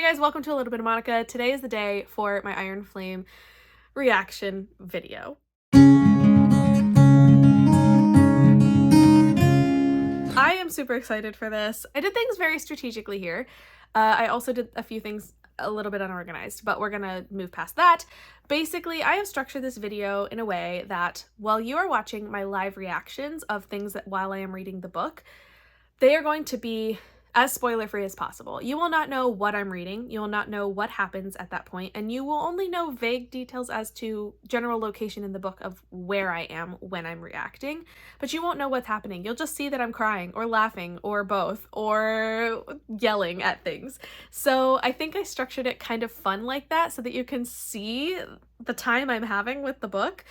Hey guys, welcome to A Little Bit of Monica. Today is the day for my Iron Flame reaction video. I am super excited for this. I did things very strategically here. I also did a few things a little bit unorganized, but we're gonna move past that. Basically, I have structured this video in a way that while you are watching my live reactions of things that while I am reading the book, they are going to be as spoiler-free as possible. You will not know what I'm reading, you will not know what happens at that point, and you will only know vague details as to general location in the book of where I am when I'm reacting, but you won't know what's happening. You'll just see that I'm crying or laughing or both or yelling at things. So I think I structured it kind of fun like that so that you can see the time I'm having with the book,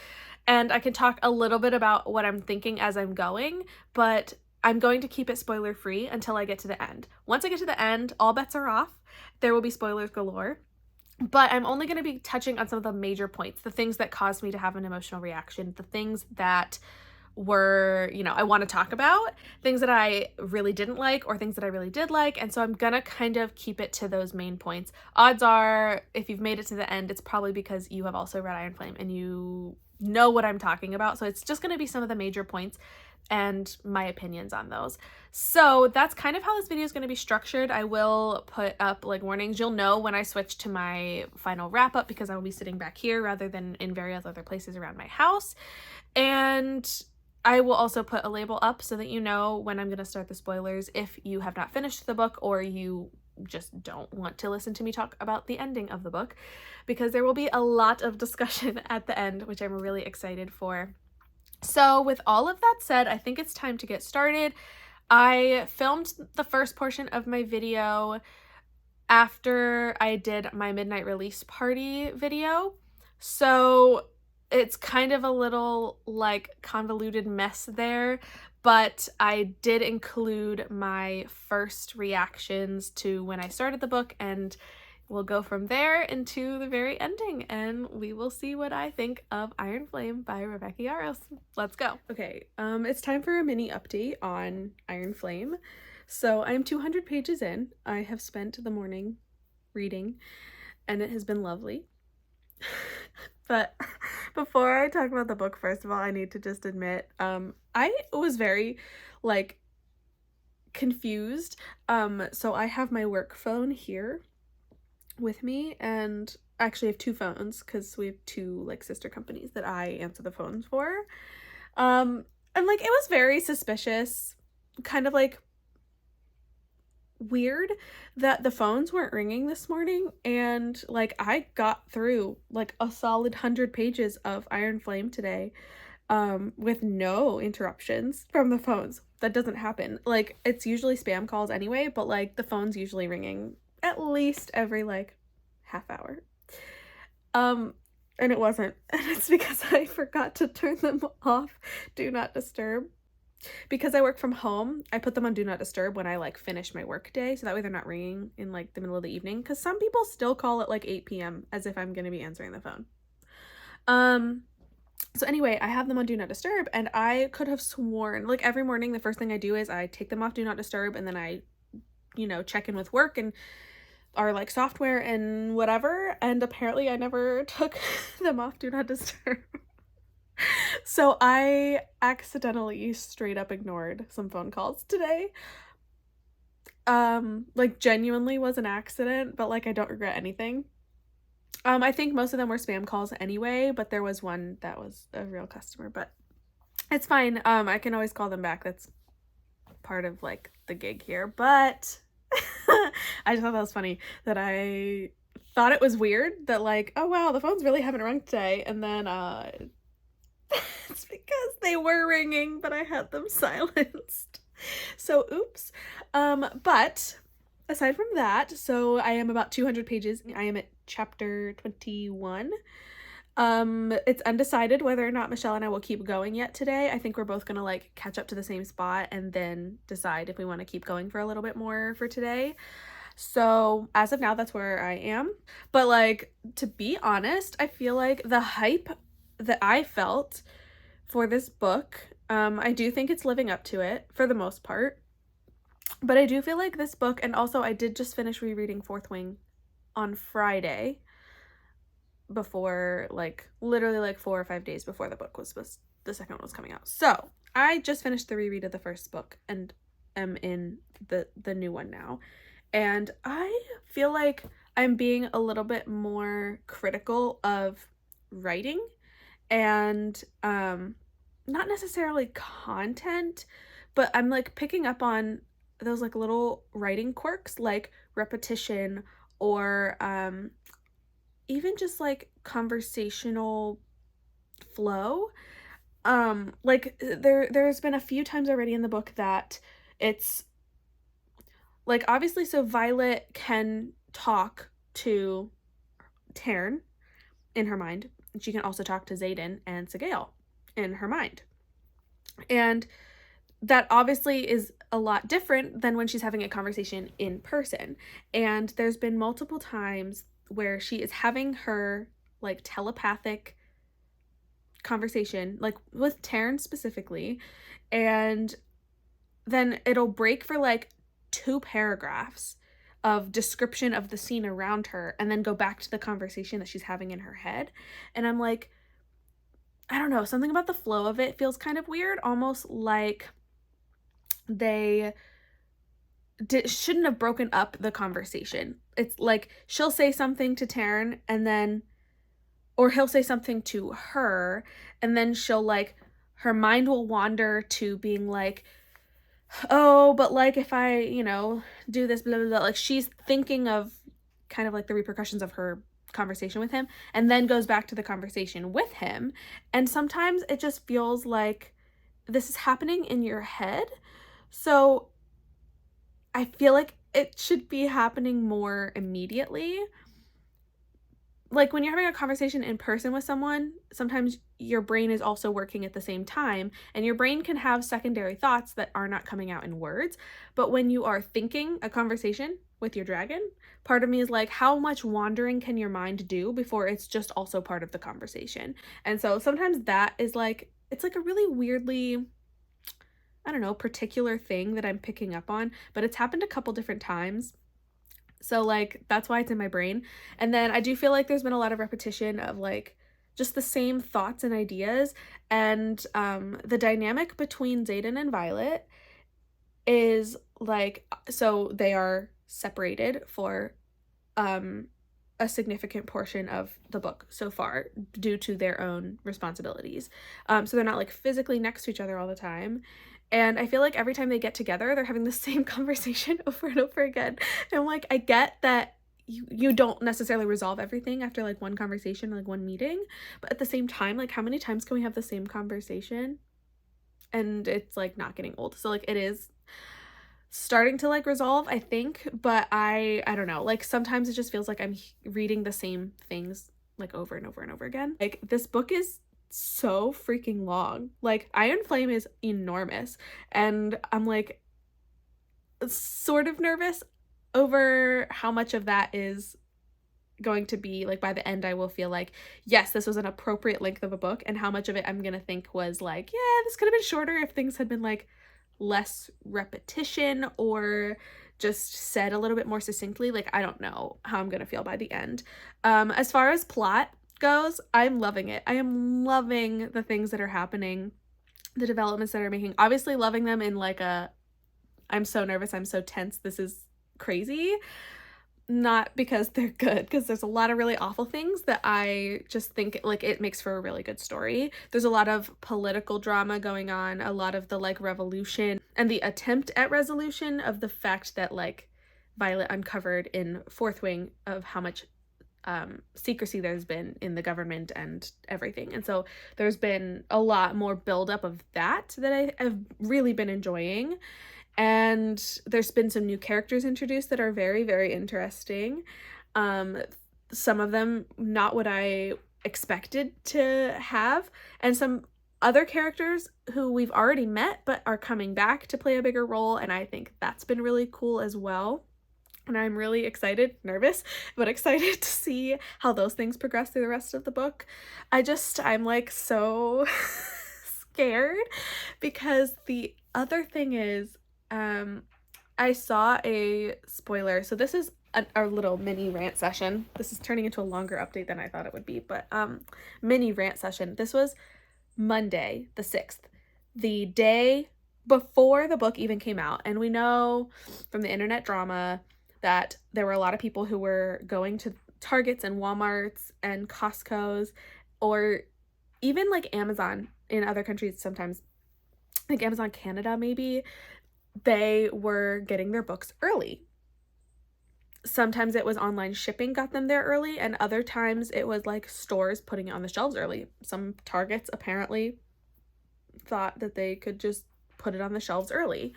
and I can talk a little bit about what I'm thinking as I'm going, but I'm going to keep it spoiler free until I get to the end. Once I get to the end, all bets are off. There will be spoilers galore, but I'm only going to be touching on some of the major points, the things that caused me to have an emotional reaction, the things that were, I want to talk about, things that I really didn't like or things that I really did like. And so I'm going to kind of keep it to those main points. Odds are, if you've made it to the end, it's probably because you have also read Iron Flame and you know what I'm talking about. So it's just going to be some of the major points and my opinions on those. So that's kind of how this video is going to be structured. I will put up like warnings. You'll know when I switch to my final wrap up because I will be sitting back here rather than in various other places around my house. And I will also put a label up so that you know when I'm going to start the spoilers if you have not finished the book or you just don't want to listen to me talk about the ending of the book, because there will be a lot of discussion at the end, which I'm really excited for. So with all of that said, I think it's time to get started. I filmed the first portion of my video after I did my midnight release party video. So it's kind of a little like convoluted mess there, but I did include my first reactions to when I started the book, and we'll go from there into the very ending and we will see what I think of Iron Flame by Rebecca Yarros. Let's go. Okay, it's time for a mini update on Iron Flame. So I'm 200 pages in. I have spent the morning reading and it has been lovely. But before I talk about the book, first of all, I need to just admit, I was very confused. So I have my work phone here with me, and I actually have two phones because we have two sister companies that I answer the phones for. And it was very suspicious, kind of weird that the phones weren't ringing this morning, and I got through a solid 100 pages of Iron Flame today with no interruptions from the phones. That doesn't happen. It's usually spam calls anyway, but the phone's usually ringing at least every half hour. And it wasn't, and it's because I forgot to turn them off do not disturb. Because I work from home, I put them on do not disturb when I finish my work day, so that way they're not ringing in the middle of the evening, because some people still call at 8 p.m. as if I'm gonna be answering the phone. So anyway, I have them on do not disturb, and I could have sworn every morning the first thing I do is I take them off do not disturb, and then I check in with work and our software and whatever, and apparently I never took them off do not disturb. So I accidentally straight up ignored some phone calls today. Genuinely was an accident, but I don't regret anything. I think most of them were spam calls anyway, but there was one that was a real customer, but it's fine. I can always call them back. That's part of the gig here, but I just thought that was funny that I thought it was weird that oh wow, the phones really haven't rung today, and then it's because they were ringing, but I had them silenced. So oops. But aside from that, so I am about 200 pages. I am at chapter 21. It's undecided whether or not Michelle and I will keep going yet today. I think we're both gonna catch up to the same spot and then decide if we want to keep going for a little bit more for today. So as of now, that's where I am. But to be honest, I feel the hype that I felt for this book, I do think it's living up to it for the most part. But I do feel this book, and also I did just finish rereading Fourth Wing on Friday before, like, literally like 4 or 5 days before the second one was coming out. So I just finished the reread of the first book and am in the new one now. And I feel like I'm being a little bit more critical of writing and not necessarily content, but I'm like picking up on those like little writing quirks like repetition or even just like conversational flow. Like there's been a few times already in the book that it's like, obviously, so Violet can talk to Taryn in her mind. She can also talk to Xaden and Sigale in her mind. And that obviously is a lot different than when she's having a conversation in person. And there's been multiple times where she is having her like telepathic conversation, like with Taryn specifically, and then it'll break for like 2 paragraphs of description of the scene around her and then go back to the conversation that she's having in her head. And I'm like, I don't know, something about the flow of it feels kind of weird, almost like they shouldn't have broken up the conversation. It's like she'll say something to Taryn and then, or he'll say something to her, and then she'll like, her mind will wander to being like, oh, but like if I, you know, do this, blah, blah, blah. Like she's thinking of kind of like the repercussions of her conversation with him and then goes back to the conversation with him. And sometimes it just feels like this is happening in your head. So I feel like it should be happening more immediately. Like when you're having a conversation in person with someone, sometimes your brain is also working at the same time, and your brain can have secondary thoughts that are not coming out in words. But when you are thinking a conversation with your dragon, part of me is like, how much wandering can your mind do before it's just also part of the conversation? And so sometimes that is like, it's like a really weirdly, I don't know, particular thing that I'm picking up on, but it's happened a couple different times. So like that's why it's in my brain. And then I do feel like there's been a lot of repetition of like just the same thoughts and ideas. And the dynamic between Xaden and Violet is like, so they are separated for a significant portion of the book so far due to their own responsibilities. So they're not like physically next to each other all the time. And I feel like every time they get together, they're having the same conversation over and over again. And I'm like, I get that you don't necessarily resolve everything after like one conversation, like one meeting. But at the same time, like how many times can we have the same conversation? And it's like not getting old. So like it is starting to like resolve, I think. But I don't know. Like sometimes it just feels like I'm reading the same things like over and over and over again. Like this book is so freaking long. Like Iron Flame is enormous, and I'm like sort of nervous over how much of that is going to be like by the end I will feel like, yes, this was an appropriate length of a book, and how much of it I'm gonna think was like, yeah, this could have been shorter if things had been like less repetition or just said a little bit more succinctly. Like I don't know how I'm gonna feel by the end. As far as plot goes, I'm loving it. I am loving the things that are happening, the developments that are making. Obviously loving them in like a, I'm so nervous, I'm so tense, this is crazy. Not because they're good, because there's a lot of really awful things that I just think like it makes for a really good story. There's a lot of political drama going on, a lot of the like revolution and the attempt at resolution of the fact that like Violet uncovered in Fourth Wing of how much secrecy there's been in the government and everything. And so there's been a lot more buildup of that I have really been enjoying. And there's been some new characters introduced that are very, very interesting. Some of them not what I expected to have, and some other characters who we've already met but are coming back to play a bigger role, and I think that's been really cool as well. And I'm really excited, nervous, but excited to see how those things progress through the rest of the book. I'm like so scared because the other thing is, I saw a spoiler. So this is our little mini rant session. This is turning into a longer update than I thought it would be, but mini rant session. This was Monday, the 6th, the day before the book even came out. And we know from the internet drama that there were a lot of people who were going to Targets and Walmarts and Costco's, or even like Amazon in other countries sometimes, like Amazon Canada maybe, they were getting their books early. Sometimes it was online shipping got them there early, and other times it was like stores putting it on the shelves early. Some Targets apparently thought that they could just put it on the shelves early.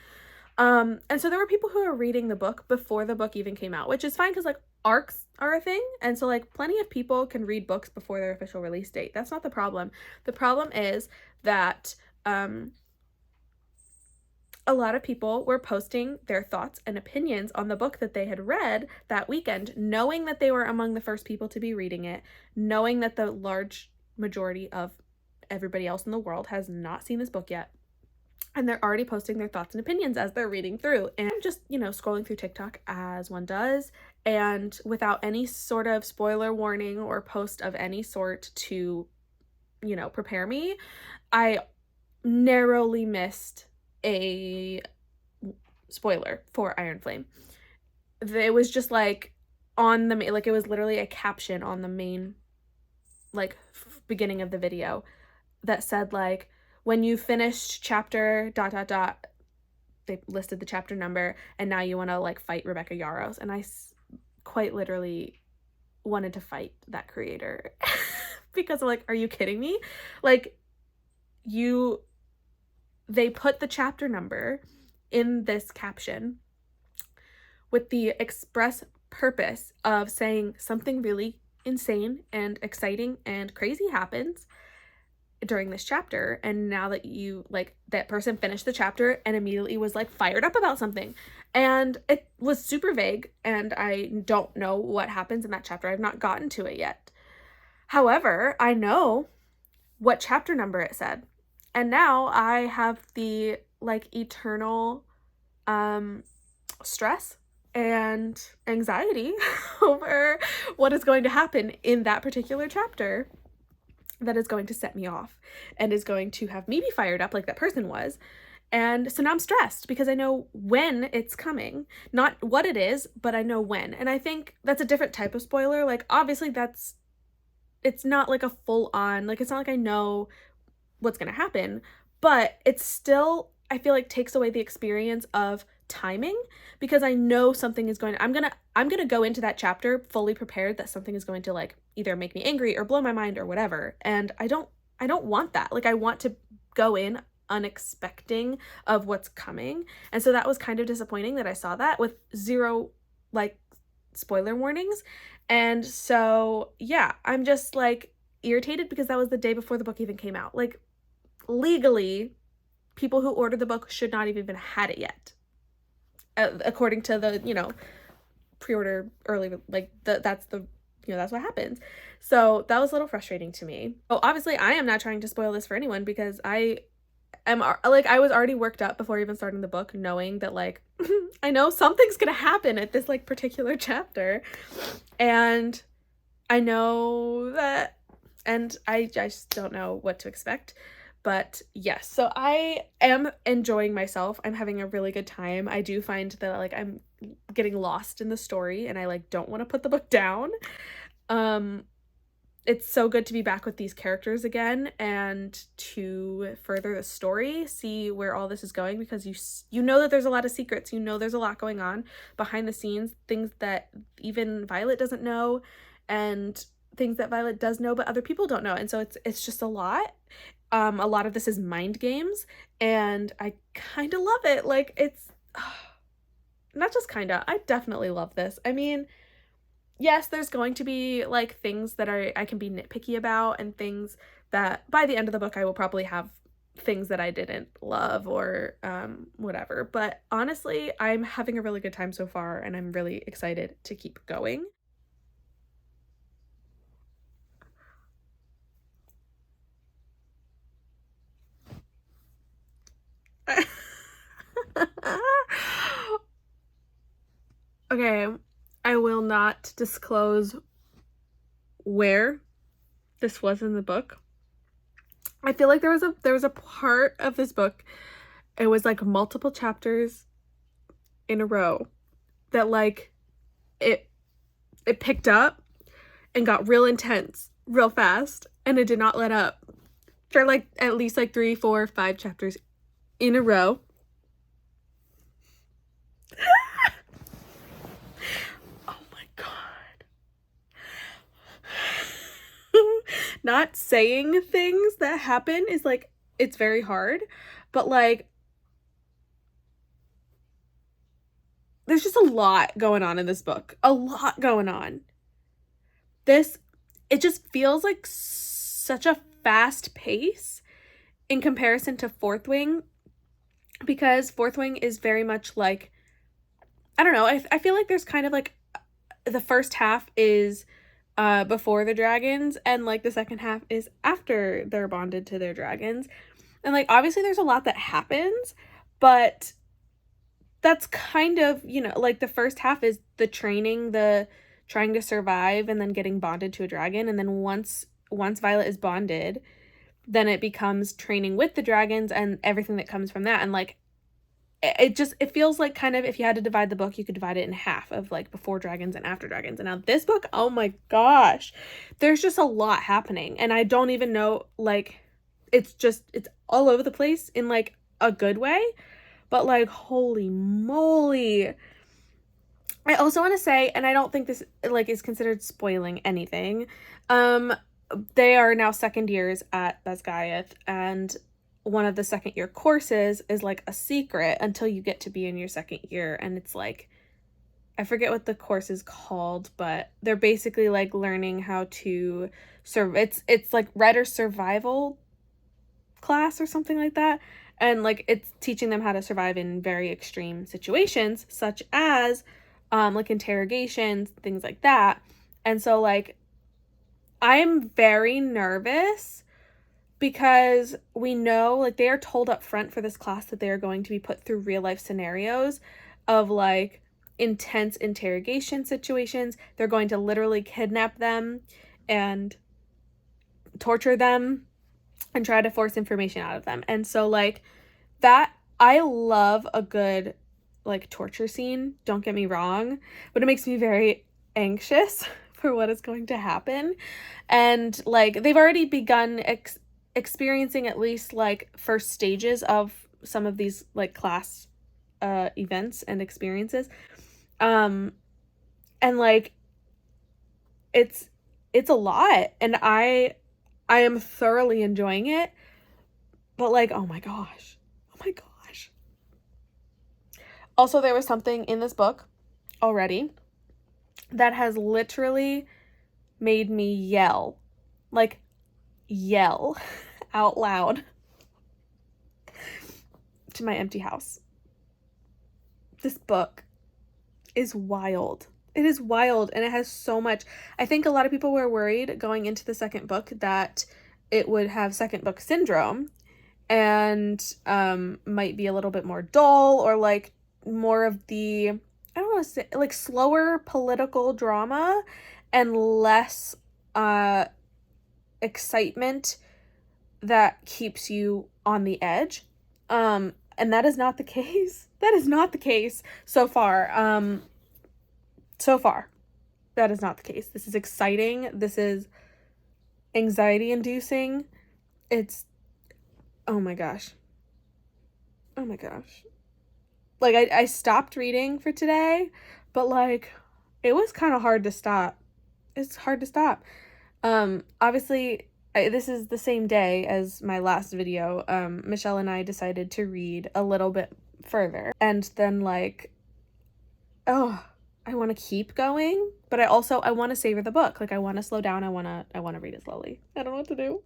And so there were people who were reading the book before the book even came out, which is fine because like arcs are a thing. And so like plenty of people can read books before their official release date. That's not the problem. The problem is that a lot of people were posting their thoughts and opinions on the book that they had read that weekend, knowing that they were among the first people to be reading it, knowing that the large majority of everybody else in the world has not seen this book yet. And they're already posting their thoughts and opinions as they're reading through. And I'm just, scrolling through TikTok as one does. And without any sort of spoiler warning or post of any sort to, prepare me, I narrowly missed a spoiler for Iron Flame. It was just like on the, like it was literally a caption on the main, like beginning of the video that said like, when you finished chapter ... they listed the chapter number, and now you want to like fight Rebecca Yarros. And I quite literally wanted to fight that creator because I'm like, are you kidding me? Like they put the chapter number in this caption with the express purpose of saying something really insane and exciting and crazy happens during this chapter, and now that that person finished the chapter and immediately was like fired up about something, and it was super vague, and I don't know what happens in that chapter. I've not gotten to it yet. However, I know what chapter number it said, and now I have the like eternal stress and anxiety over what is going to happen in that particular chapter that is going to set me off and is going to have me be fired up like that person was. And so now I'm stressed because I know when it's coming, not what it is, but I know when. And I think that's a different type of spoiler. Like obviously it's not like a full on, like it's not like I know what's going to happen, but it's still, I feel like takes away the experience of timing, because I know something is going to, I'm going to go into that chapter fully prepared that something is going to like either make me angry or blow my mind or whatever. And I don't want that. Like I want to go in unexpecting of what's coming. And so that was kind of disappointing that I saw that with zero like spoiler warnings. And so yeah, I'm just like irritated because that was the day before the book even came out. Like legally, people who ordered the book should not even had it yet. According to the, pre-order early, like that's what happens. So that was a little frustrating to me. Oh, obviously I am not trying to spoil this for anyone because I was already worked up before even starting the book, knowing that like, I know something's gonna happen at this like particular chapter, and I know that, and I just don't know what to expect. But yes, so I am enjoying myself. I'm having a really good time. I do find that like I'm getting lost in the story and I like don't want to put the book down. It's so good to be back with these characters again and to further the story, see where all this is going, because you know that there's a lot of secrets. You know there's a lot going on behind the scenes, things that even Violet doesn't know, and things that Violet does know but other people don't know. And so it's just a lot. A lot of this is mind games, and I kind of love it. Like, it's not just kind of, I definitely love this. I mean, yes, there's going to be like things that I can be nitpicky about, and things that by the end of the book I will probably have things that I didn't love or whatever. But honestly, I'm having a really good time so far, and I'm really excited to keep going. Okay, I will not disclose where this was in the book. I feel like there was a part of this book, it was like multiple chapters in a row that like it picked up and got real intense real fast, and it did not let up for like at least like 3, 4, 5 chapters in a row. Oh my god. Not saying things that happen is like, it's very hard, but like there's just a lot going on in this book. A lot going on. It just feels like such a fast pace in comparison to Fourth Wing, because Fourth Wing is very much like, I don't know, I feel like there's kind of like the first half is before the dragons, and like the second half is after they're bonded to their dragons. And like obviously there's a lot that happens, but that's kind of, you know, like the first half is the training, the trying to survive, and then getting bonded to a dragon. And then once Violet is bonded, then it becomes training with the dragons and everything that comes from that. And like it feels like kind of, if you had to divide the book, you could divide it in half of like before dragons and after dragons. And now this book, oh my gosh, there's just a lot happening, and I don't even know, like it's all over the place in like a good way, but like holy moly. I also want to say, and I don't think this like is considered spoiling anything, they are now second years at Basgaiath, and one of the second year courses is like a secret until you get to be in your second year. And it's like, I forget what the course is called, but they're basically like learning how to it's like writer survival class or something like that. And like it's teaching them how to survive in very extreme situations, such as like interrogations, things like that. And so like I'm very nervous, because we know, like, they are told up front for this class that they are going to be put through real life scenarios of like intense interrogation situations. They're going to literally kidnap them and torture them and try to force information out of them. And so like that, I love a good like torture scene, don't get me wrong, but it makes me very anxious for what is going to happen. And like they've already begun experiencing at least like first stages of some of these like class events and experiences, and like it's a lot, and I am thoroughly enjoying it, but like oh my gosh. Also, there was something in this book already that has literally made me yell out loud to my empty house. This book is wild. It is wild, and it has so much. I think a lot of people were worried going into the second book that it would have second book syndrome and might be a little bit more dull, or like more of the, I don't want to say, like slower political drama and less excitement that keeps you on the edge. And that is not the case. That is not the case so far. That is not the case. This is exciting. This is anxiety inducing. It's, oh my gosh. Like I stopped reading for today, but like it was kind of hard to stop. It's hard to stop. Obviously this is the same day as my last video. Michelle and I decided to read a little bit further, and then like, oh, I want to keep going, but I want to savor the book. Like I want to slow down. I want to read it slowly. I don't know what to do.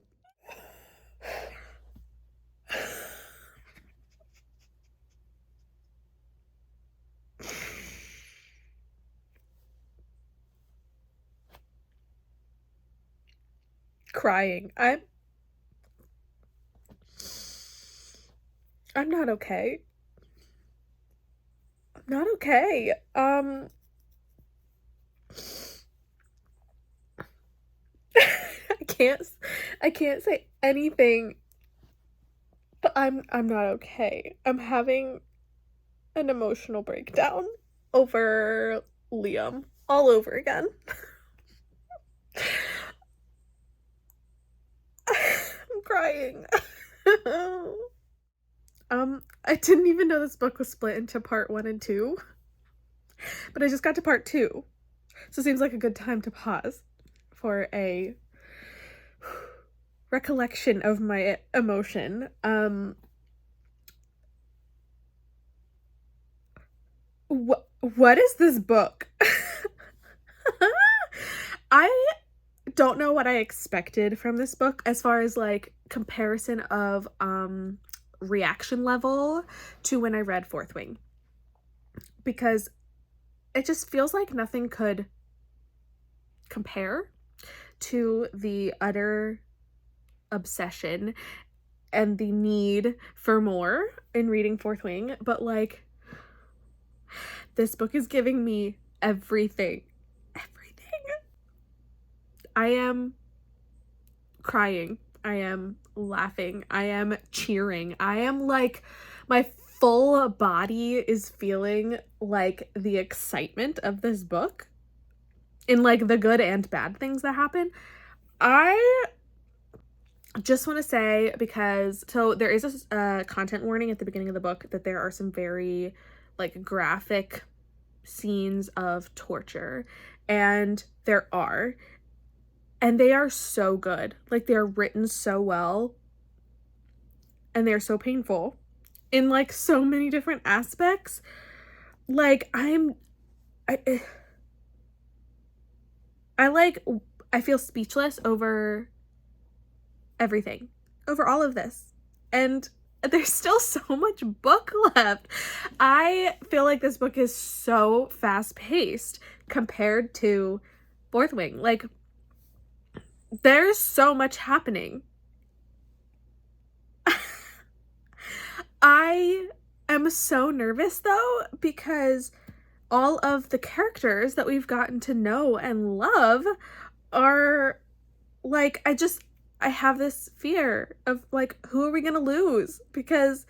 Crying. I'm not okay. I'm not okay. I can't say anything, but I'm not okay. I'm having an emotional breakdown over Liam all over again. I'm crying. I didn't even know this book was split into part 1 and 2, but I just got to part 2. So it seems like a good time to pause for a recollection of my emotion. What is this book? I don't know what I expected from this book as far as like comparison of reaction level to when I read Fourth Wing, because it just feels like nothing could compare to the utter obsession and the need for more in reading Fourth Wing. But like, this book is giving me everything. I am crying. I am laughing. I am cheering. I am like, my full body is feeling like the excitement of this book in like the good and bad things that happen. I just want to say, because so there is a content warning at the beginning of the book that there are some very like graphic scenes of torture, and there are, and they are so good. Like, they're written so well, and they're so painful in like so many different aspects. Like, I feel speechless over everything, over all of this, and there's still so much book left. I feel like this book is so fast-paced compared to Fourth Wing. Like, there's so much happening. I am so nervous though, because all of the characters that we've gotten to know and love are like, I have this fear of like, who are we gonna lose? Because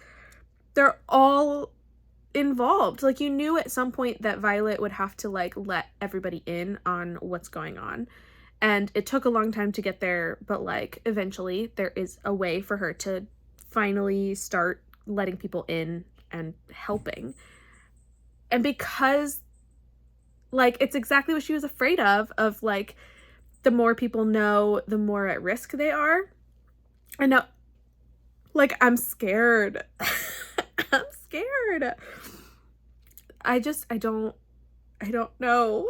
they're all involved. Like, you knew at some point that Violet would have to like let everybody in on what's going on. And it took a long time to get there, but like eventually there is a way for her to finally start letting people in and helping. And because like, it's exactly what she was afraid of like, the more people know, the more at risk they are. And now, like, I'm scared. I'm scared. I don't know.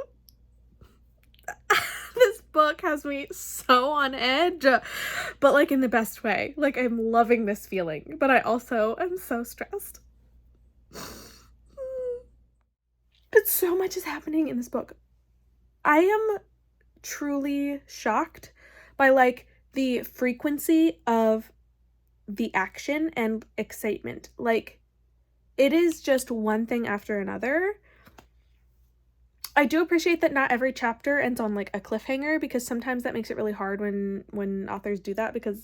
This book has me so on edge, but like in the best way. Like, I'm loving this feeling, but I also am so stressed. But so much is happening in this book. I am truly shocked by like the frequency of the action and excitement. Like, it is just one thing after another. I do appreciate that not every chapter ends on like a cliffhanger, because sometimes that makes it really hard when authors do that, because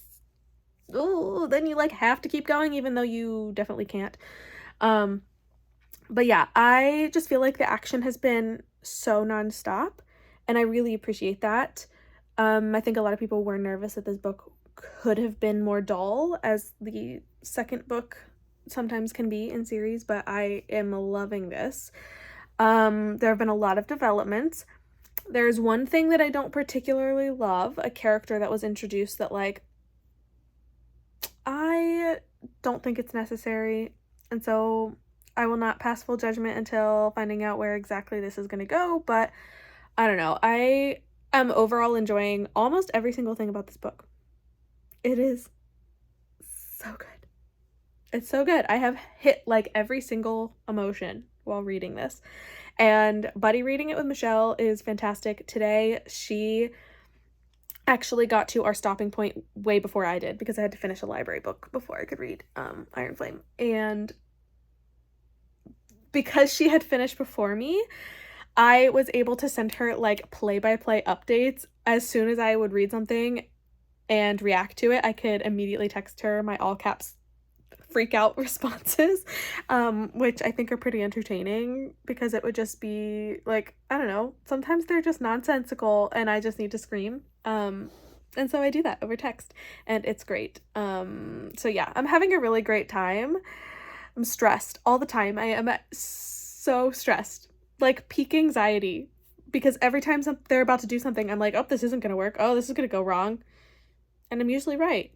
then you like have to keep going even though you definitely can't. But yeah, I just feel like the action has been so nonstop, and I really appreciate that. I think a lot of people were nervous that this book could have been more dull, as the second book sometimes can be in series, but I am loving this. There have been a lot of developments. There's one thing that I don't particularly love, a character that was introduced that like, I don't think it's necessary, and so I will not pass full judgment until finding out where exactly this is going to go. But I don't know. I am overall enjoying almost every single thing about this book. It is so good. It's so good. I have hit like every single emotion while reading this. And buddy reading it with Michelle is fantastic. Today, she actually got to our stopping point way before I did, because I had to finish a library book before I could read Iron Flame. And because she had finished before me, I was able to send her like play-by-play updates as soon as I would read something and react to it. I could immediately text her my all caps freak out responses, which I think are pretty entertaining because it would just be like, I don't know, sometimes they're just nonsensical and I just need to scream. And so I do that over text and it's great. So yeah, I'm having a really great time. I'm stressed all the time. I am so stressed, like peak anxiety, because every time they're about to do something, I'm like, oh, this isn't gonna work. Oh, this is gonna go wrong. And I'm usually right.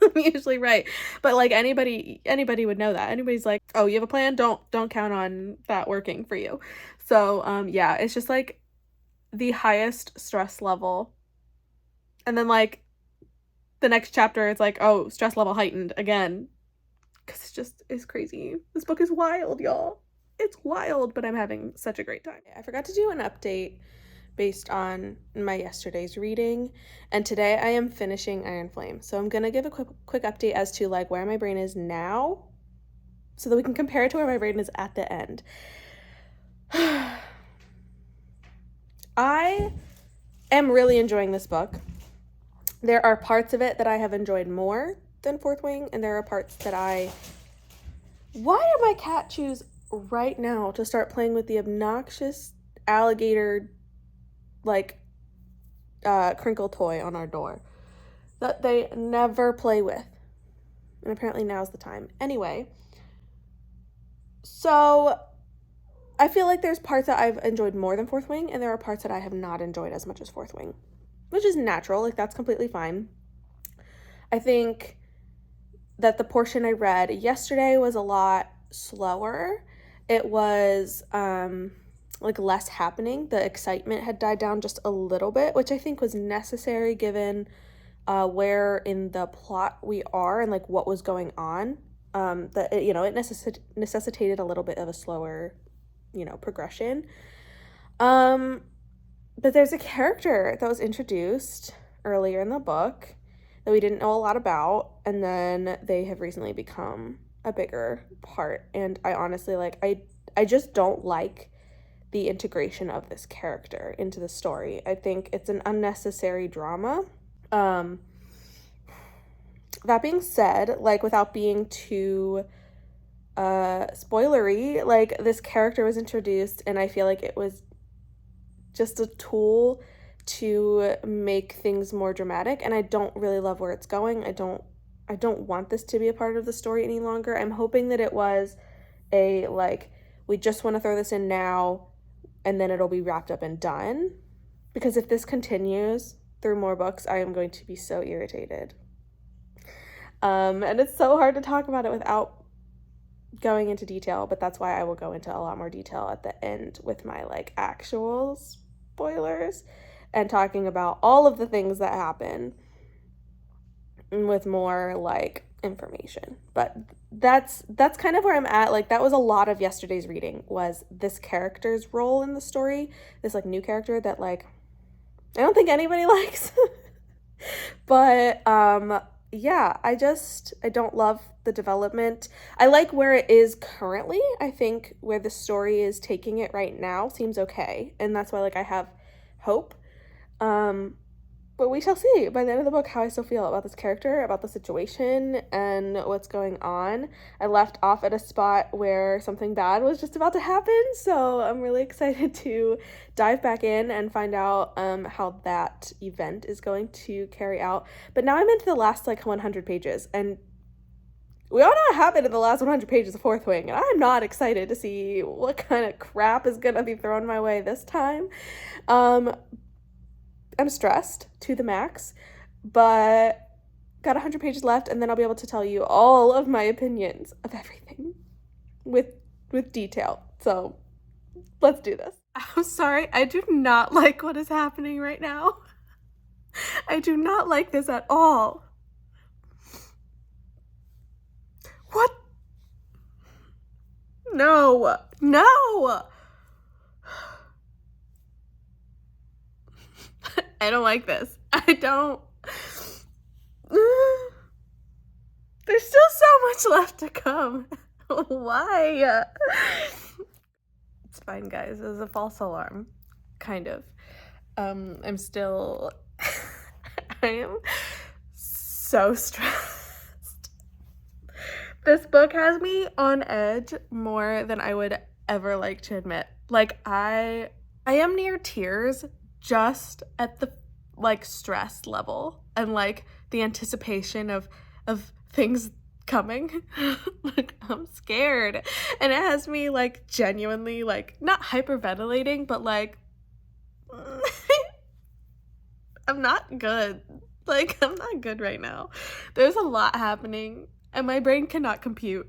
I'm usually right. But like anybody would know that. Anybody's like, oh, you have a plan? Don't count on that working for you. So yeah, it's just like the highest stress level. And then like the next chapter, it's like, oh, stress level heightened again. Because it's crazy. This book is wild, y'all. It's wild, but I'm having such a great time. I forgot to do an update based on my yesterday's reading, and today I am finishing Iron Flame. So I'm gonna give a quick update as to like where my brain is now, so that we can compare it to where my brain is at the end. I am really enjoying this book. There are parts of it that I have enjoyed more than Fourth Wing, and there are parts that why did my cat choose right now to start playing with the obnoxious alligator like crinkle toy on our door that they never play with? And apparently now's the time. Anyway, so I feel like there's parts that I've enjoyed more than Fourth Wing, and there are parts that I have not enjoyed as much as Fourth Wing, which is natural. Like, that's completely fine. I think that the portion I read yesterday was a lot slower. It was like less happening. The excitement had died down just a little bit, which I think was necessary given where in the plot we are and like what was going on. That it necessitated a little bit of a slower, progression. But there's a character that was introduced earlier in the book that we didn't know a lot about, and then they have recently become a bigger part. And I honestly I just don't like the integration of this character into the story. I think it's an unnecessary drama. That being said, like, without being too spoilery, like, this character was introduced and I feel like it was just a tool to make things more dramatic, and I don't really love where it's going. I don't want this to be a part of the story any longer. I'm hoping that it was a, like, we just want to throw this in now and then it'll be wrapped up and done, because if this continues through more books, I am going to be so irritated. And it's so hard to talk about it without going into detail, but that's why I will go into a lot more detail at the end with my like actual spoilers and talking about all of the things that happen with more like information. But that's kind of where I'm at. Like, that was a lot of yesterday's reading, was this character's role in the story, this like new character that like I don't think anybody likes. But yeah, I don't love the development. I like where it is currently. I think where the story is taking it right now seems okay, and that's why like I have hope. But we shall see by the end of the book how I still feel about this character, about the situation, and what's going on. I left off at a spot where something bad was just about to happen, so I'm really excited to dive back in and find out how that event is going to carry out. But now I'm into the last like 100 pages, and we all know what happened in the last 100 pages of Fourth Wing, and I'm not excited to see what kind of crap is gonna be thrown my way this time. I'm stressed to the max, but got 100 pages left, and then I'll be able to tell you all of my opinions of everything with detail. So let's do this. I'm sorry, I do not like what is happening right now. I do not like this at all. What? No. I don't like this. I don't. There's still so much left to come. Why? It's fine, guys. It was a false alarm. Kind of. I'm still I am so stressed. This book has me on edge more than I would ever like to admit. Like, I am near tears just at the like stress level and like the anticipation of things coming. Like, I'm scared, and it has me like genuinely like not hyperventilating, but like I'm not good. Like, I'm not good right now. There's a lot happening and my brain cannot compute.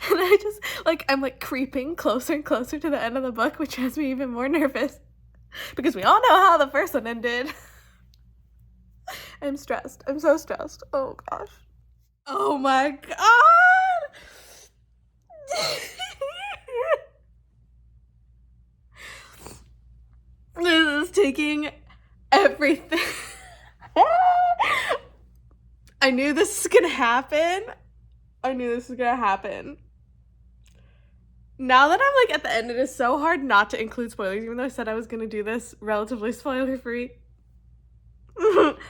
And I just, like, I'm, like, creeping closer and closer to the end of the book, which has me even more nervous. Because we all know how the first one ended. I'm stressed. I'm so stressed. Oh, gosh. Oh, my God! This is taking everything. I knew this was gonna happen. Now that I'm like at the end, it is so hard not to include spoilers, even though I said I was gonna do this relatively spoiler free.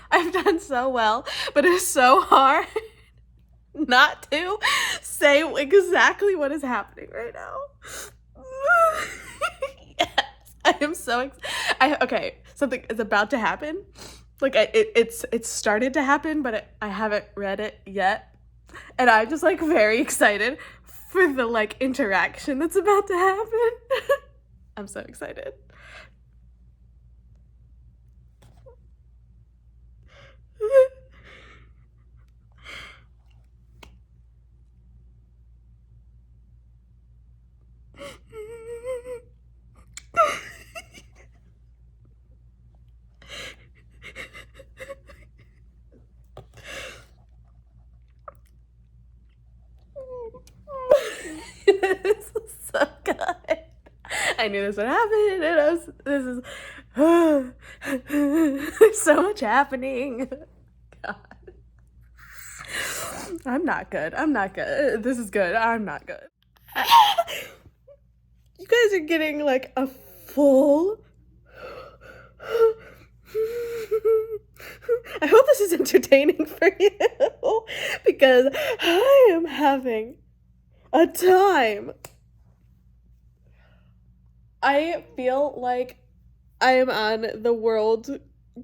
I've done so well, but it's so hard not to say exactly what is happening right now. Yes, I am so okay, something is about to happen. Like, it's started to happen, but I haven't read it yet. And I'm just like very excited for the like interaction that's about to happen. I'm so excited. This is so good. I knew this would happen, and there's so much happening. God. I'm not good. This is good. I'm not good. You guys are getting like a full... I hope this is entertaining for you, because I am having a time. I feel like I am on the world's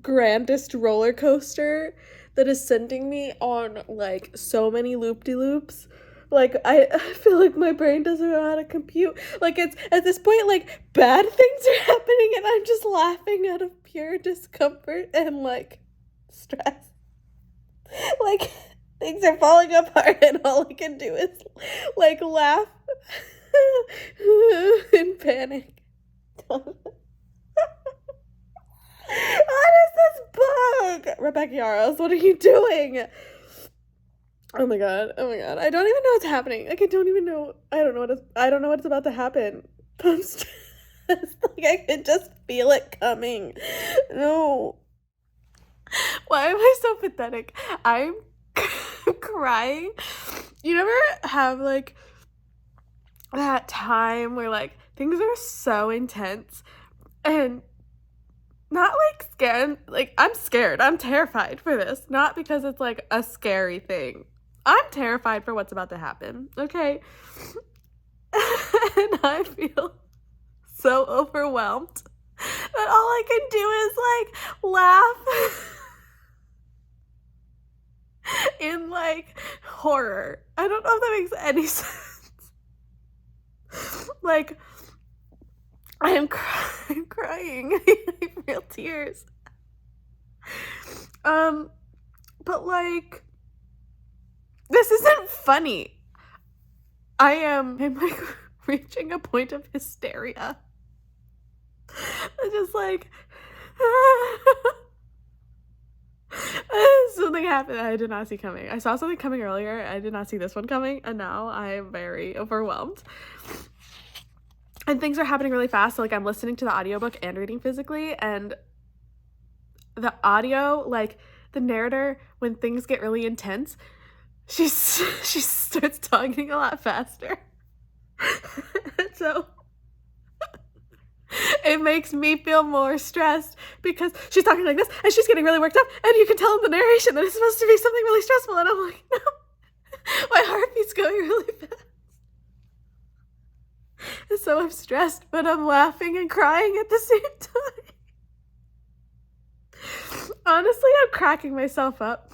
grandest roller coaster that is sending me on like so many loop-de-loops. Like, I feel like my brain doesn't know how to compute. Like, it's at this point, like, bad things are happening and I'm just laughing out of pure discomfort and like stress. Like, things are falling apart and all I can do is like laugh in panic. What is this book? Rebecca Yarros, what are you doing? Oh my god. I don't even know what's happening. Like, I don't know what's about to happen. I'm stressed. Like, I can just feel it coming. No. Why am I so pathetic? I'm crying. You never have like that time where like things are so intense and not like scared, like I'm scared, I'm terrified for this, not because it's like a scary thing. I'm terrified for what's about to happen, okay? And I feel so overwhelmed that all I can do is like laugh in like horror. I don't know if that makes any sense. Like, I am crying. Like, real tears. But like, this isn't funny. I'm like reaching a point of hysteria. I'm just like, something happened that I did not see coming. I saw something coming earlier. I did not see this one coming, and now I am very overwhelmed. And things are happening really fast. So like, I'm listening to the audiobook and reading physically, and the audio, like the narrator, when things get really intense, she starts talking a lot faster. So it makes me feel more stressed because she's talking like this and she's getting really worked up, and you can tell in the narration that it's supposed to be something really stressful, and I'm like, no, my heartbeat's going really fast. And so I'm stressed, but I'm laughing and crying at the same time. Honestly, I'm cracking myself up.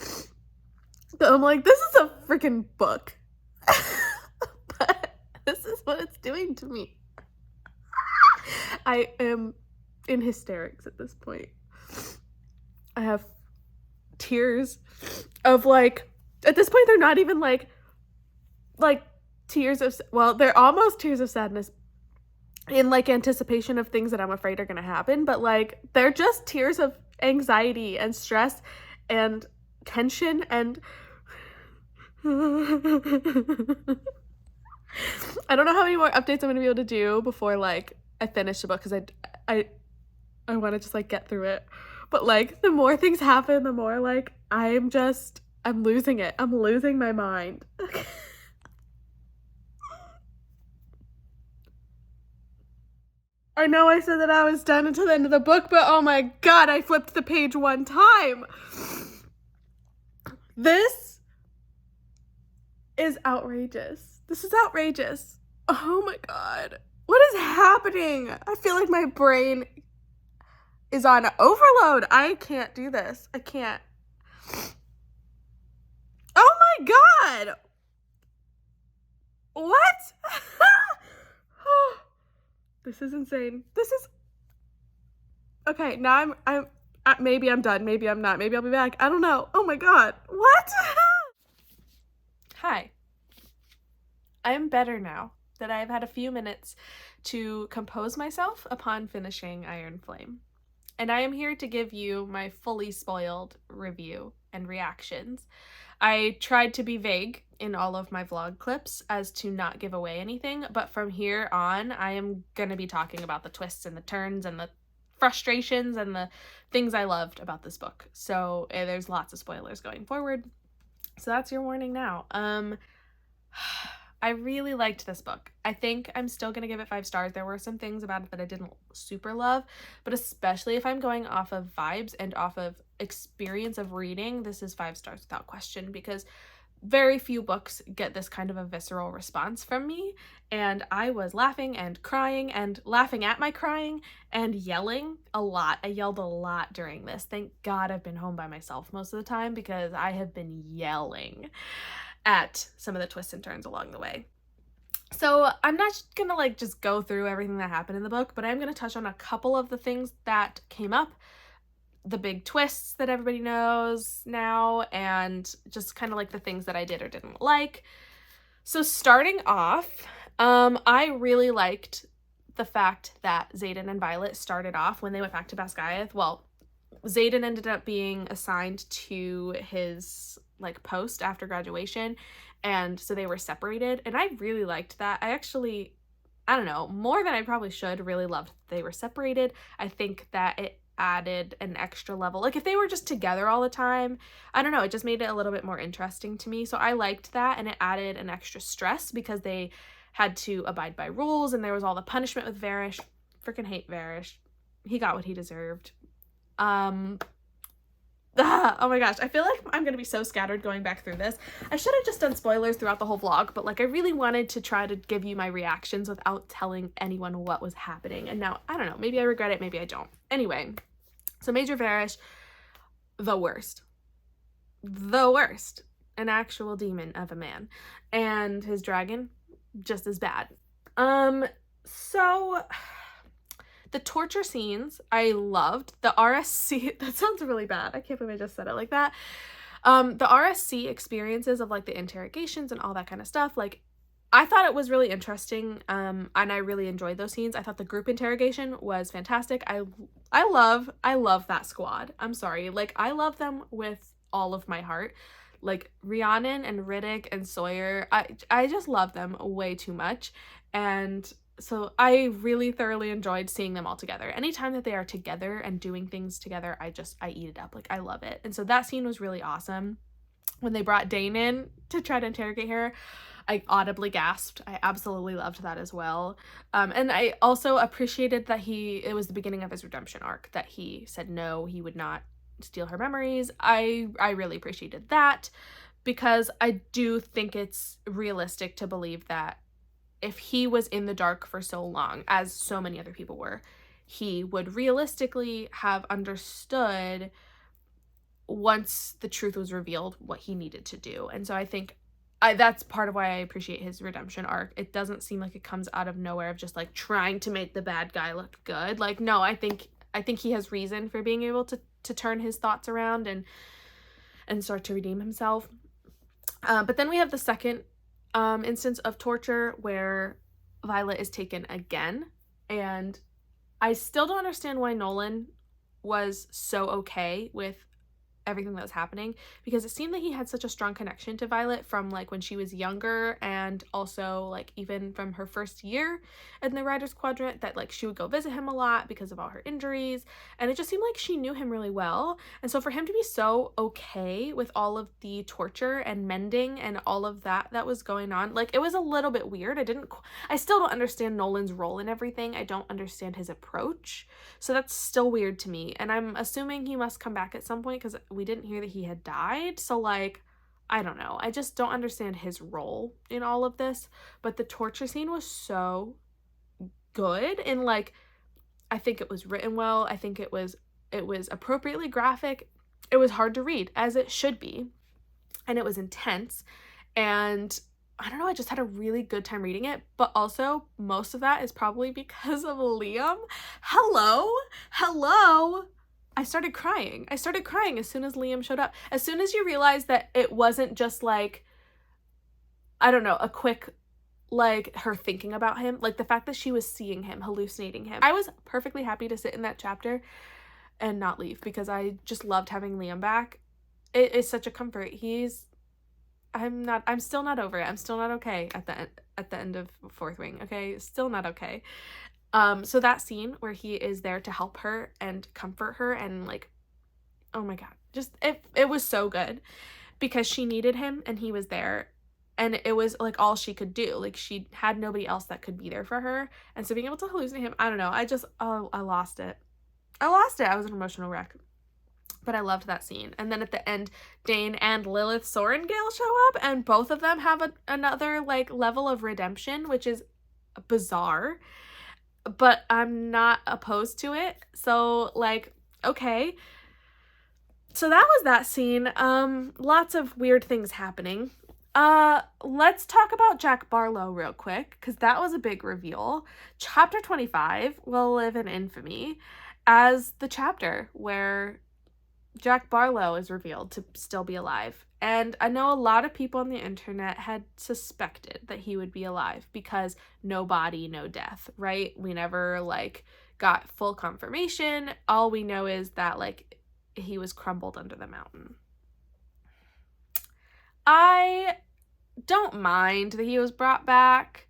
I'm like, this is a freaking book. But this is what it's doing to me. I am in hysterics at this point. I have tears of like, at this point, they're not even like tears of, well, they're almost tears of sadness in like anticipation of things that I'm afraid are going to happen, but like they're just tears of anxiety and stress and tension and I don't know how many more updates I'm going to be able to do before like I finish the book, because I want to just like get through it. But like the more things happen, the more like I'm losing it. I'm losing my mind. I know I said that I was done until the end of the book, but oh my god, I flipped the page one time. This is outrageous. This is outrageous. Oh my god. What is happening? I feel like my brain is on overload. I can't do this. I can't. Oh my god. What? This is insane. This is... Okay, now I'm maybe I'm done. Maybe I'm not. Maybe I'll be back. I don't know. Oh my god. What? Hi. I'm better now that I've had a few minutes to compose myself upon finishing Iron Flame. And I am here to give you my fully spoiled review and reactions. I tried to be vague in all of my vlog clips as to not give away anything, but from here on, I am going to be talking about the twists and the turns and the frustrations and the things I loved about this book. So there's lots of spoilers going forward. So that's your warning now. I really liked this book. I think I'm still going to give it 5 stars. There were some things about it that I didn't super love, but especially if I'm going off of vibes and off of experience of reading, this is 5 stars without question, because very few books get this kind of a visceral response from me, and I was laughing and crying and laughing at my crying and yelling a lot. I yelled a lot during this. Thank God I've been home by myself most of the time, because I have been yelling at some of the twists and turns along the way. So I'm not gonna like just go through everything that happened in the book, but I'm gonna touch on a couple of the things that came up, the big twists that everybody knows now, and just kind of like the things that I did or didn't like. So starting off, I really liked the fact that Xaden and Violet started off when they went back to Basgiath. Well, Xaden ended up being assigned to his like post after graduation, and so they were separated, and I really liked that. I don't know, more than I probably should, really loved that they were separated. I think that it added an extra level. Like if they were just together all the time, I don't know, it just made it a little bit more interesting to me. So I liked that, and it added an extra stress because they had to abide by rules, and there was all the punishment with Varish. Freaking hate Varish. He got what he deserved. Oh my gosh, I feel like I'm gonna be so scattered going back through this. I should have just done spoilers throughout the whole vlog, but like I really wanted to try to give you my reactions without telling anyone what was happening, and now I don't know, maybe I regret it, maybe I don't. Anyway, so Major Varish, the worst, an actual demon of a man, and his dragon just as bad. So the torture scenes, I loved. The RSC, that sounds really bad. I can't believe I just said it like that. The RSC experiences of like the interrogations and all that kind of stuff, like I thought it was really interesting, and I really enjoyed those scenes. I thought the group interrogation was fantastic. I love that squad. I'm sorry, like I love them with all of my heart. Like Rhiannon and Riddick and Sawyer, I just love them way too much, and so I really thoroughly enjoyed seeing them all together. Anytime that they are together and doing things together, I eat it up. Like I love it. And so that scene was really awesome when they brought Dane in to try to interrogate her. I audibly gasped. I absolutely loved that as well. And I also appreciated that it was the beginning of his redemption arc, that he said no, he would not steal her memories. I really appreciated that, because I do think it's realistic to believe that if he was in the dark for so long, as so many other people were, he would realistically have understood once the truth was revealed what he needed to do. And so I think that's part of why I appreciate his redemption arc. It doesn't seem like it comes out of nowhere of just like trying to make the bad guy look good. Like, no, I think he has reason for being able to turn his thoughts around and start to redeem himself. But then we have the second instance of torture where Violet is taken again, and I still don't understand why Nolan was so okay with everything that was happening, because it seemed that he had such a strong connection to Violet from like when she was younger, and also like even from her first year in the Writer's Quadrant, that like she would go visit him a lot because of all her injuries, and it just seemed like she knew him really well. And so for him to be so okay with all of the torture and mending and all of that was going on, like, it was a little bit weird. I still don't understand Nolan's role in everything. I don't understand his approach, so that's still weird to me, and I'm assuming he must come back at some point because we didn't hear that he had died. So like, I don't know. I just don't understand his role in all of this. But the torture scene was so good, and like, I think it was written well. I think it was appropriately graphic. It was hard to read, as it should be, and it was intense, and I don't know, I just had a really good time reading it. But also, most of that is probably because of Liam. Hello I started crying as soon as Liam showed up. As soon as you realize that it wasn't just like, I don't know, a quick, like, her thinking about him, like the fact that she was seeing him, hallucinating him. I was perfectly happy to sit in that chapter and not leave, because I just loved having Liam back. It is such a comfort. I'm still not over it. I'm still not okay at the end of Fourth Wing, okay? Still not okay. So that scene where he is there to help her and comfort her, and like, oh my god, just it was so good, because she needed him and he was there, and it was like all she could do. Like, she had nobody else that could be there for her, and so being able to hallucinate him, I don't know, I lost it. I was an emotional wreck. But I loved that scene. And then at the end, Dane and Lilith Sorengale show up, and both of them have another like level of redemption, which is bizarre, but I'm not opposed to it. So like, okay. So that was that scene. Lots of weird things happening. Let's talk about Jack Barlow real quick, because that was a big reveal. Chapter 25 will live in infamy as the chapter where Jack Barlow is revealed to still be alive. And I know a lot of people on the internet had suspected that he would be alive, because no body, no death, right? We never like got full confirmation. All we know is that like he was crumbled under the mountain. I don't mind that he was brought back.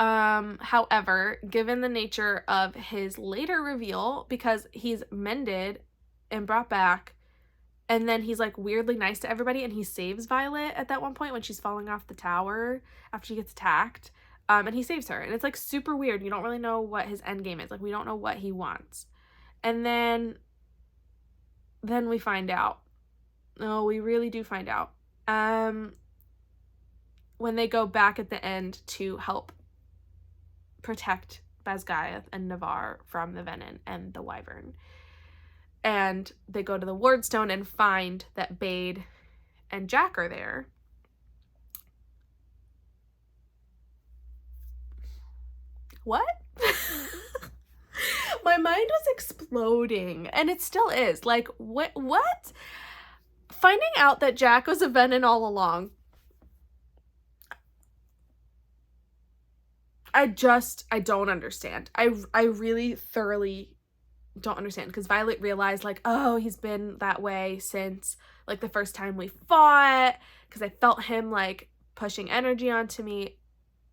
However, given the nature of his later reveal, because he's mended and brought back, and then he's like weirdly nice to everybody, and he saves Violet at that one point when she's falling off the tower after she gets attacked, and he saves her, and it's like super weird. You don't really know what his end game is. Like, we don't know what he wants, and then we find out. No, we really do find out when they go back at the end to help protect Basgiath and Navarre from the Venom and the Wyvern. And they go to the Wardstone and find that Bade and Jack are there. What? My mind was exploding, and it still is. Like, what? Finding out that Jack was a Venom all along. I don't understand. I really thoroughly don't understand, because Violet realized like, oh, he's been that way since like the first time we fought, because I felt him like pushing energy onto me.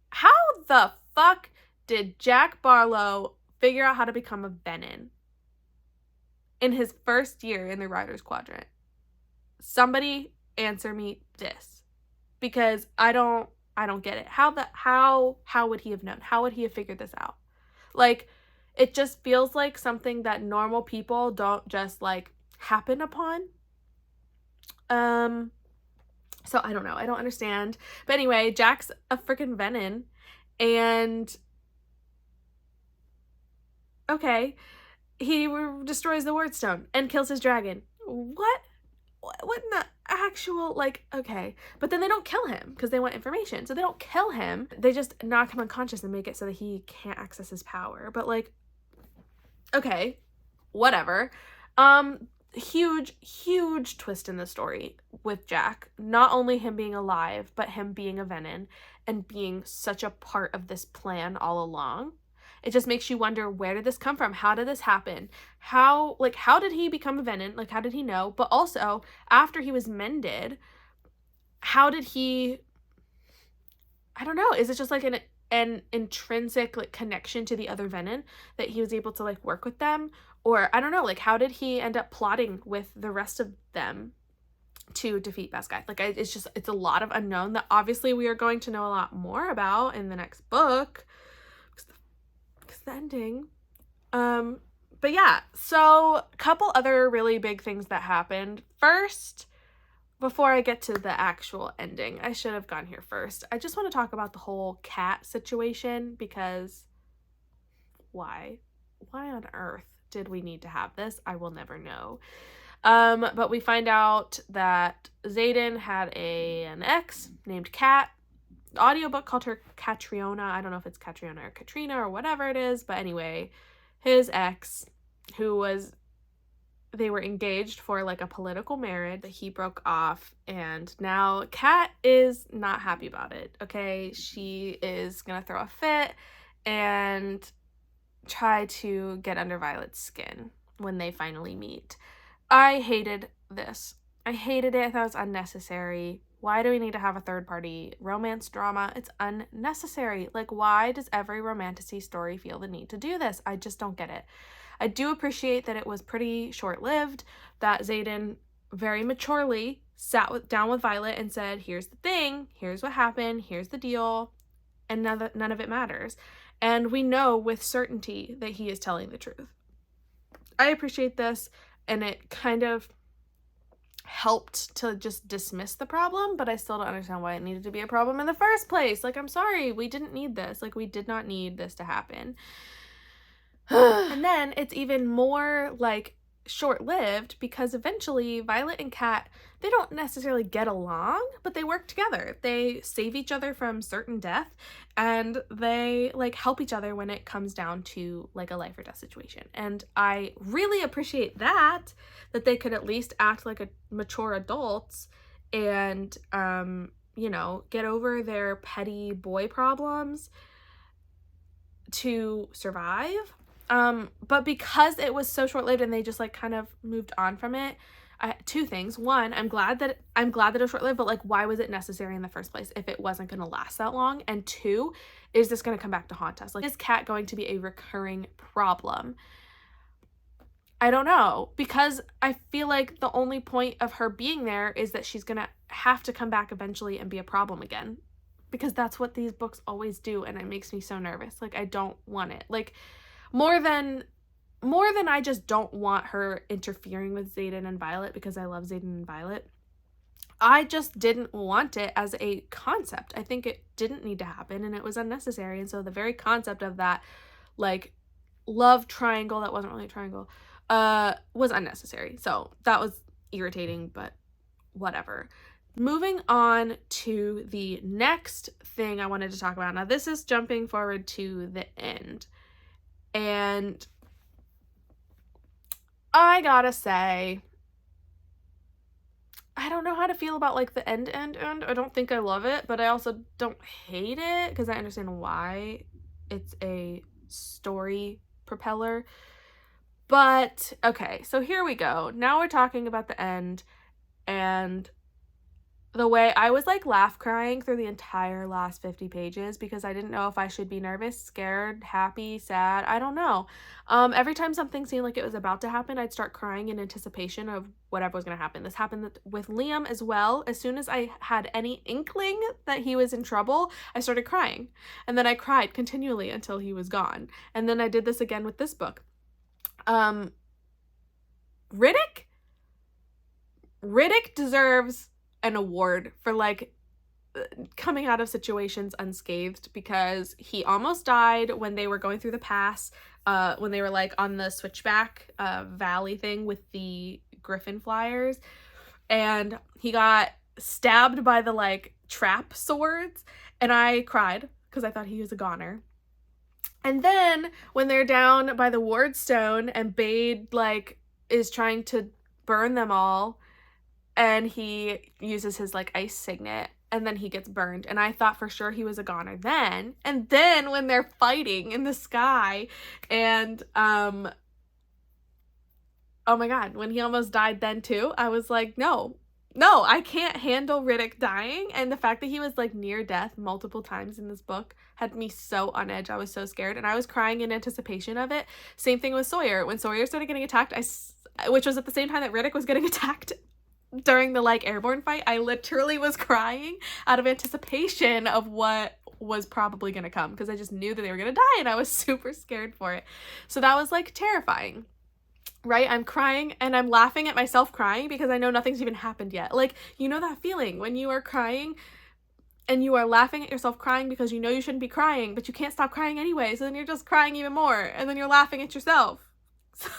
How the fuck did Jack Barlow figure out how to become a Venom in his first year in the Writer's Quadrant? Somebody answer me this, because I don't I don't get it. How would he have known? How would he have figured this out? Like, it just feels like something that normal people don't just like happen upon. So I don't know. I don't understand. But anyway, Jack's a freaking venom, and okay, he destroys the word stone and kills his dragon. What in the actual, like, okay. But then they don't kill him because they want information. So they don't kill him. They just knock him unconscious and make it so that he can't access his power. But like, okay, whatever. Huge twist in the story with Jack. Not only him being alive, but him being a venom and being such a part of this plan all along. It just makes you wonder, where did this come from? How did this happen? How did he become a venom? Like, how did he know? But also, after he was mended, how did he, I don't know, is it just like an intrinsic like connection to the other venom that he was able to like work with them? Or I don't know, like, how did he end up plotting with the rest of them to defeat Best Guy? Like, it's a lot of unknown that obviously we are going to know a lot more about in the next book. The ending. But yeah, so a couple other really big things that happened. First, before I get to the actual ending, I should have gone here first. I just want to talk about the whole cat situation, because why? Why on earth did we need to have this? I will never know. But we find out that Xaden had an ex named Kat. The audiobook called her Catriona. I don't know if it's Catriona or Katrina or whatever it is, but anyway, his ex, they were engaged for like a political marriage that he broke off, and now Kat is not happy about it, okay? She is gonna throw a fit and try to get under Violet's skin when they finally meet. I hated this. I hated it. I thought it was unnecessary. Why do we need to have a third-party romance drama? It's unnecessary. Like, why does every romantasy story feel the need to do this? I just don't get it. I do appreciate that it was pretty short-lived, that Xaden very maturely sat down with Violet and said, here's the thing, here's what happened, here's the deal, and none of it matters. And we know with certainty that he is telling the truth. I appreciate this, and it kind of helped to just dismiss the problem, but I still don't understand why it needed to be a problem in the first place. Like, I'm sorry, we didn't need this. Like, we did not need this to happen. And then it's even more like short-lived, because eventually Violet and Kat, they don't necessarily get along, but they work together. They save each other from certain death, and they like help each other when it comes down to like a life or death situation. And I really appreciate that they could at least act like a mature adults and you know, get over their petty boy problems to survive. But because it was so short-lived and they just like kind of moved on from it, two things. One, I'm glad that it was short-lived, but like, why was it necessary in the first place if it wasn't going to last that long? And two, is this going to come back to haunt us? Like, is Kat going to be a recurring problem? I don't know, because I feel like the only point of her being there is that she's going to have to come back eventually and be a problem again, because that's what these books always do, and it makes me so nervous. Like, I don't want it. Like, more than I just don't want her interfering with Xaden and Violet, because I love Xaden and Violet. I just didn't want it as a concept. I think it didn't need to happen, and it was unnecessary. And so the very concept of that, like, love triangle that wasn't really a triangle, was unnecessary. So that was irritating, but whatever. Moving on to the next thing I wanted to talk about. Now, this is jumping forward to the end. And I gotta say, I don't know how to feel about like the end. I don't think I love it, but I also don't hate it, because I understand why it's a story propeller. But okay, so here we go. Now we're talking about the end, and the way I was like laugh crying through the entire last 50 pages because I didn't know if I should be nervous, scared, happy, sad. I don't know. Every time something seemed like it was about to happen, I'd start crying in anticipation of whatever was going to happen. This happened with Liam as well. As soon as I had any inkling that he was in trouble, I started crying. And then I cried continually until he was gone. And then I did this again with this book. Riddick deserves an award for like coming out of situations unscathed, because he almost died when they were going through the pass, when they were like on the switchback valley thing with the griffin flyers, and he got stabbed by the like trap swords, and I cried because I thought he was a goner. And then when they're down by the ward stone and Bade like is trying to burn them all, and he uses his like ice signet, and then he gets burned, and I thought for sure he was a goner then. And then when they're fighting in the sky, and oh my god, when he almost died then too, I was like, no, I can't handle Riddick dying. And the fact that he was like near death multiple times in this book had me so on edge. I was so scared, and I was crying in anticipation of it. Same thing with Sawyer. When Sawyer started getting attacked, which was at the same time that Riddick was getting attacked during the like airborne fight, I literally was crying out of anticipation of what was probably gonna come, because I just knew that they were gonna die, and I was super scared for it. So that was like terrifying, right? I'm crying and I'm laughing at myself crying because I know nothing's even happened yet. Like, you know that feeling when you are crying and you are laughing at yourself crying because you know you shouldn't be crying, but you can't stop crying anyway, so then you're just crying even more, and then you're laughing at yourself. So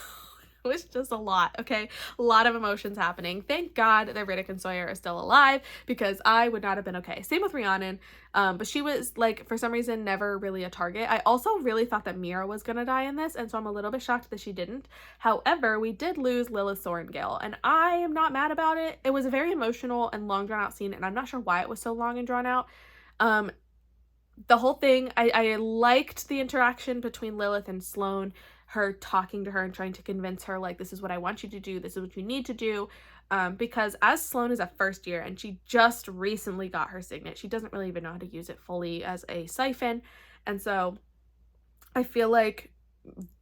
it was just a lot, okay? A lot of emotions happening. Thank God that Riddick and Sawyer are still alive, because I would not have been okay. Same with Rhiannon, but she was, like, for some reason, never really a target. I also really thought that Mira was gonna die in this, and so I'm a little bit shocked that she didn't. However, we did lose Lilith Sorrengail, and I am not mad about it. It was a very emotional and long, drawn-out scene, and I'm not sure why it was so long and drawn out. The whole thing, I liked the interaction between Lilith and Sloane, her talking to her and trying to convince her, like, this is what I want you to do, this is what you need to do, because as Sloane is a first year and she just recently got her signet, she doesn't really even know how to use it fully as a siphon, and so I feel like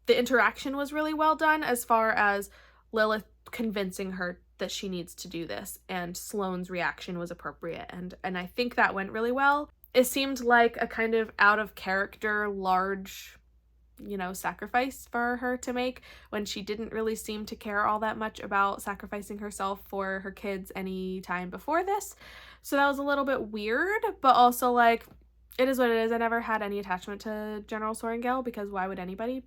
the interaction was really well done as far as Lilith convincing her that she needs to do this, and Sloane's reaction was appropriate, and I think that went really well. It seemed like a kind of out of character, large, you know, sacrifice for her to make, when she didn't really seem to care all that much about sacrificing herself for her kids any time before this. So that was a little bit weird, but also, like, it is what it is. I never had any attachment to General Sorrengail, because why would anybody?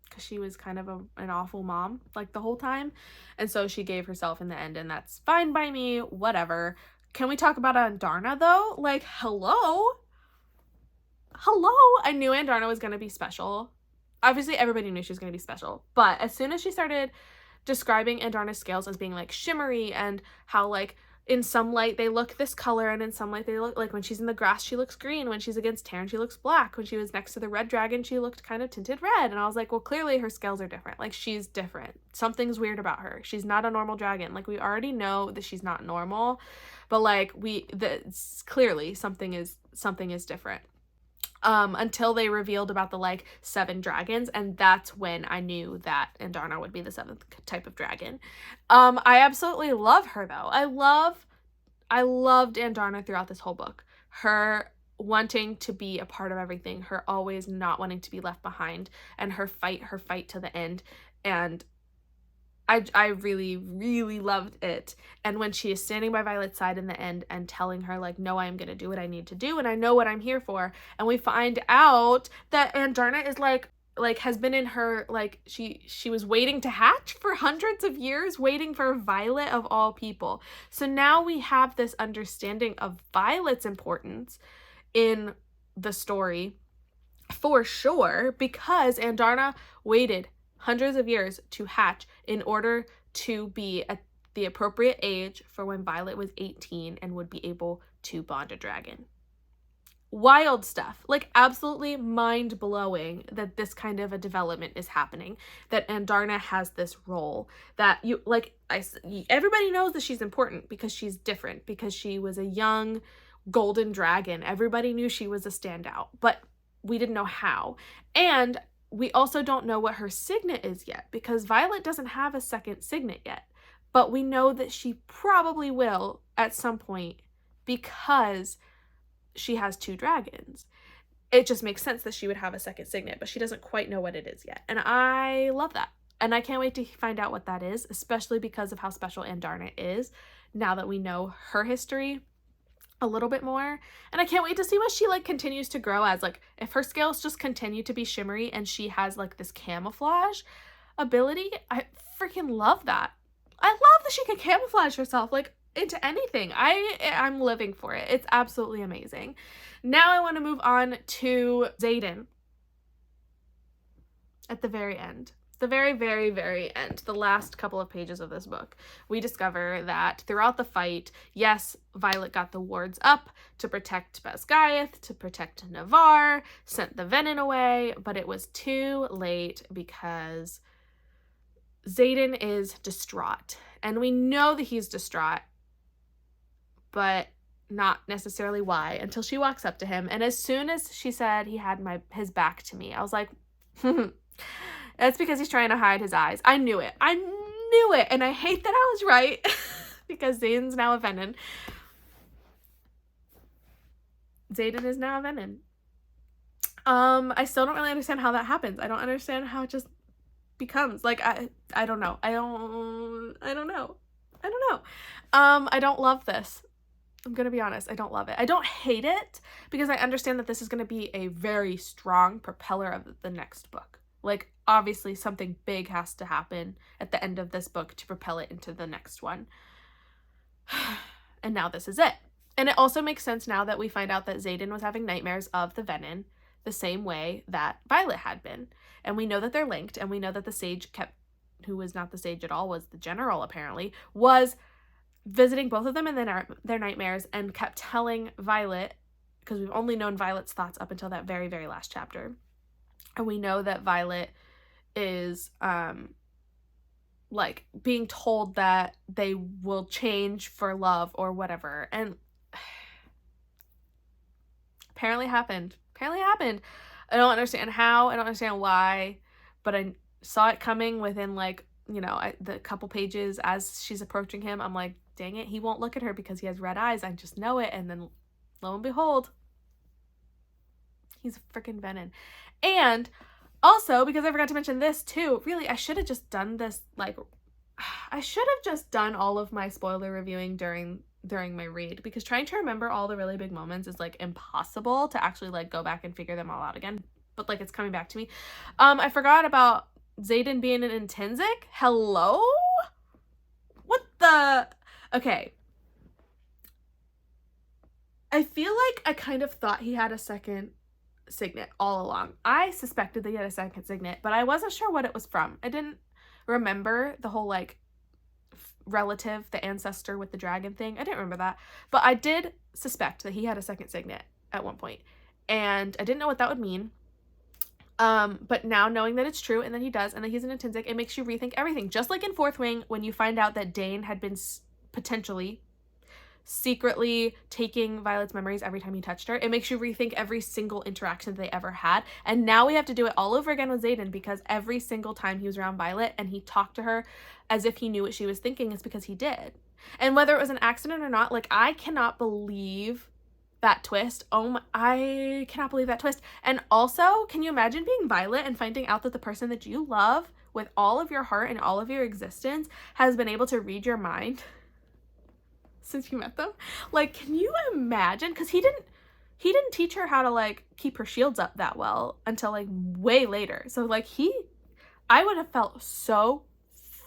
Because she was kind of an awful mom, like, the whole time. And so she gave herself in the end, and that's fine by me, whatever. Can we talk about Andarna, though? Like, hello? I knew Andarna was going to be special. Obviously, everybody knew she was going to be special. But as soon as she started describing Andarna's scales as being, like, shimmery, and how, like, in some light they look this color, and in some light they look, like, when she's in the grass she looks green, when she's against Taryn she looks black, when she was next to the red dragon she looked kind of tinted red, and I was like, well, clearly her scales are different. Like, she's different. Something's weird about her. She's not a normal dragon. Like, we already know that she's not normal, but, like, clearly something is different. Until they revealed about the, like, 7 dragons, and that's when I knew that Andarna would be the 7th type of dragon. I absolutely love her, though. I loved Andarna throughout this whole book. Her wanting to be a part of everything, her always not wanting to be left behind, and her fight to the end, and I really, really loved it. And when she is standing by Violet's side in the end and telling her, like, no, I'm gonna do what I need to do, and I know what I'm here for, and we find out that Andarna is like has been in her, like, she was waiting to hatch for hundreds of years, waiting for Violet of all people. So now we have this understanding of Violet's importance in the story for sure, because Andarna waited hundreds of years to hatch in order to be at the appropriate age for when Violet was 18 and would be able to bond a dragon. wild stuff, like absolutely mind-blowing that this kind of a development is happening, that Andarna has this role, that everybody knows that she's important because she's different, because she was a young golden dragon. Everybody knew she was a standout, but we didn't know how. And we also don't know what her signet is yet, because Violet doesn't have a second signet yet, but we know that she probably will at some point because she has 2 dragons. It just makes sense that she would have a second signet, but she doesn't quite know what it is yet. And I love that. And I can't wait to find out what that is, especially because of how special Andarna is, now that we know her history a little bit more. And I can't wait to see what she like continues to grow as. Like, if her scales just continue to be shimmery and she has like this camouflage ability, I freaking love that. I love that she can camouflage herself like into anything. I'm living for it. It's absolutely amazing. Now I want to move on to Xaden. At the very end, the very, very, very end, the last couple of pages of this book, we discover that throughout the fight, yes, Violet got the wards up to protect Basgiath, to protect Navarre, sent the venom away, but it was too late because Xaden is distraught. And we know that he's distraught, but not necessarily why, until she walks up to him. And as soon as she said he had his back to me, I was like, that's because he's trying to hide his eyes. I knew it. I knew it. And I hate that I was right because Xaden's now a venom. Xaden is now a venom. I still don't really understand how that happens. I don't understand how it just becomes like, I don't know. I don't know. I don't love this. I'm gonna be honest, I don't love it. I don't hate it because I understand that this is gonna be a very strong propeller of the next book. Like, obviously something big has to happen at the end of this book to propel it into the next one. And now this is it. And it also makes sense now that we find out that Xaden was having nightmares of the venom the same way that Violet had been. And we know that they're linked, and we know that the sage who was not the sage at all, was the general apparently, was visiting both of them in their nightmares and kept telling Violet, because we've only known Violet's thoughts up until that very, very last chapter. And we know that Violet is like being told that they will change for love or whatever. And apparently happened. I don't understand how, I don't understand why, but I saw it coming within like, the couple pages as she's approaching him. I'm like, dang it, he won't look at her because he has red eyes. I just know it. And then lo and behold, he's a freaking venom. And also, because I forgot to mention this too, really, I should have just done this, like, I should have just done all of my spoiler reviewing during my read, because trying to remember all the really big moments is like impossible to actually like go back and figure them all out again. But like, it's coming back to me. I forgot about Xaden being an intrinsic. Hello? What the? Okay. I feel like I kind of thought he had a second signet all along. I suspected that he had a second signet, but I wasn't sure what it was from. I didn't remember the whole like relative, the ancestor with the dragon thing. I didn't remember that, but I did suspect that he had a second signet at one point, and I didn't know what that would mean. But now knowing that it's true and that he does and that he's an intrinsic, it makes you rethink everything. Just like in Fourth Wing, when you find out that Dane had been potentially secretly taking Violet's memories every time he touched her, it makes you rethink every single interaction they ever had. And now we have to do it all over again with Xaden, because every single time he was around Violet and he talked to her as if he knew what she was thinking, is because he did. And whether it was an accident or not, like, I cannot believe that twist. I cannot believe that twist. And also, can you imagine being Violet and finding out that the person that you love with all of your heart and all of your existence has been able to read your mind since you met them? Like, can you imagine? Because he didn't teach her how to like keep her shields up that well until like way later. So like, I would have felt so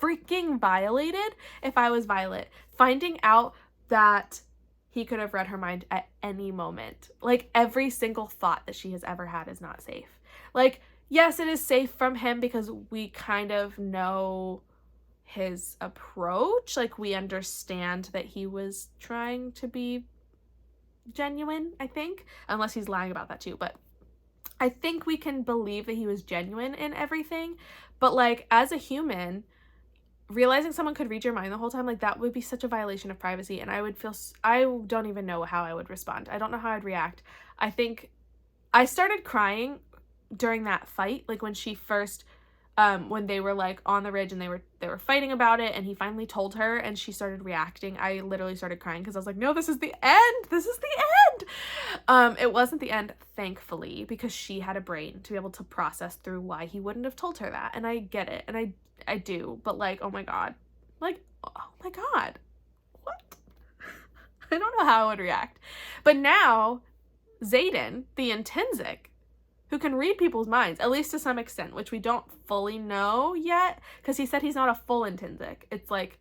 freaking violated if I was Violet, finding out that he could have read her mind at any moment. Like, every single thought that she has ever had is not safe. Like, yes, it is safe from him because we kind of know his approach. Like, we understand that he was trying to be genuine, I think, unless he's lying about that too, but I think we can believe that he was genuine in everything. But like, as a human, realizing someone could read your mind the whole time, like, that would be such a violation of privacy, and I would feel, I don't even know how I would respond. I don't know how I'd react. I think I started crying during that fight, like when she first when they were like on the ridge and they were fighting about it, and he finally told her and she started reacting. I literally started crying because I was like, no, this is the end. This is the end. It wasn't the end, thankfully, because she had a brain to be able to process through why he wouldn't have told her that. And I get it, and I do, but like, oh my god, like, oh my god, what? I don't know how I would react. But now Xaden, the intrinsic, who can read people's minds, at least to some extent, which we don't fully know yet, because he said he's not a full intrinsic. It's like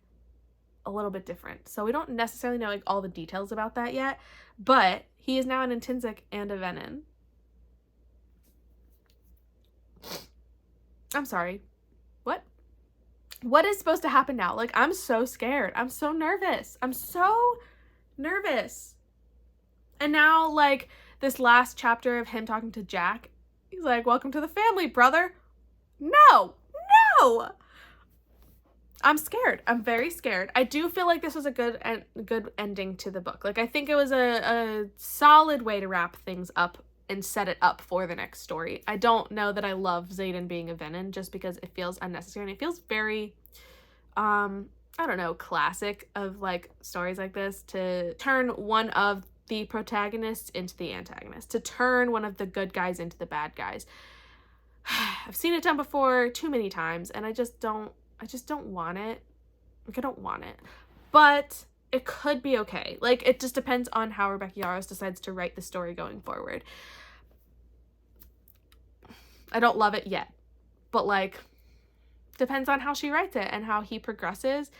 a little bit different. So we don't necessarily know like all the details about that yet, but he is now an intrinsic and a venin. I'm sorry. What? What is supposed to happen now? Like, I'm so scared. I'm so nervous. I'm so nervous. And now, like, this last chapter of him talking to Jack, he's like, welcome to the family, brother. No, no. I'm scared. I'm very scared. I do feel like this was a good ending to the book. Like, I think it was a solid way to wrap things up and set it up for the next story. I don't know that I love Xaden being a venin, just because it feels unnecessary, and it feels very, I don't know, classic of like stories like this, to turn one of the protagonists into the antagonist, to turn one of the good guys into the bad guys. I've seen it done before too many times, and I just don't want it. Like, I don't want it. But it could be okay. Like, it just depends on how Rebecca Yarros decides to write the story going forward. I don't love it yet, but like, depends on how she writes it and how he progresses.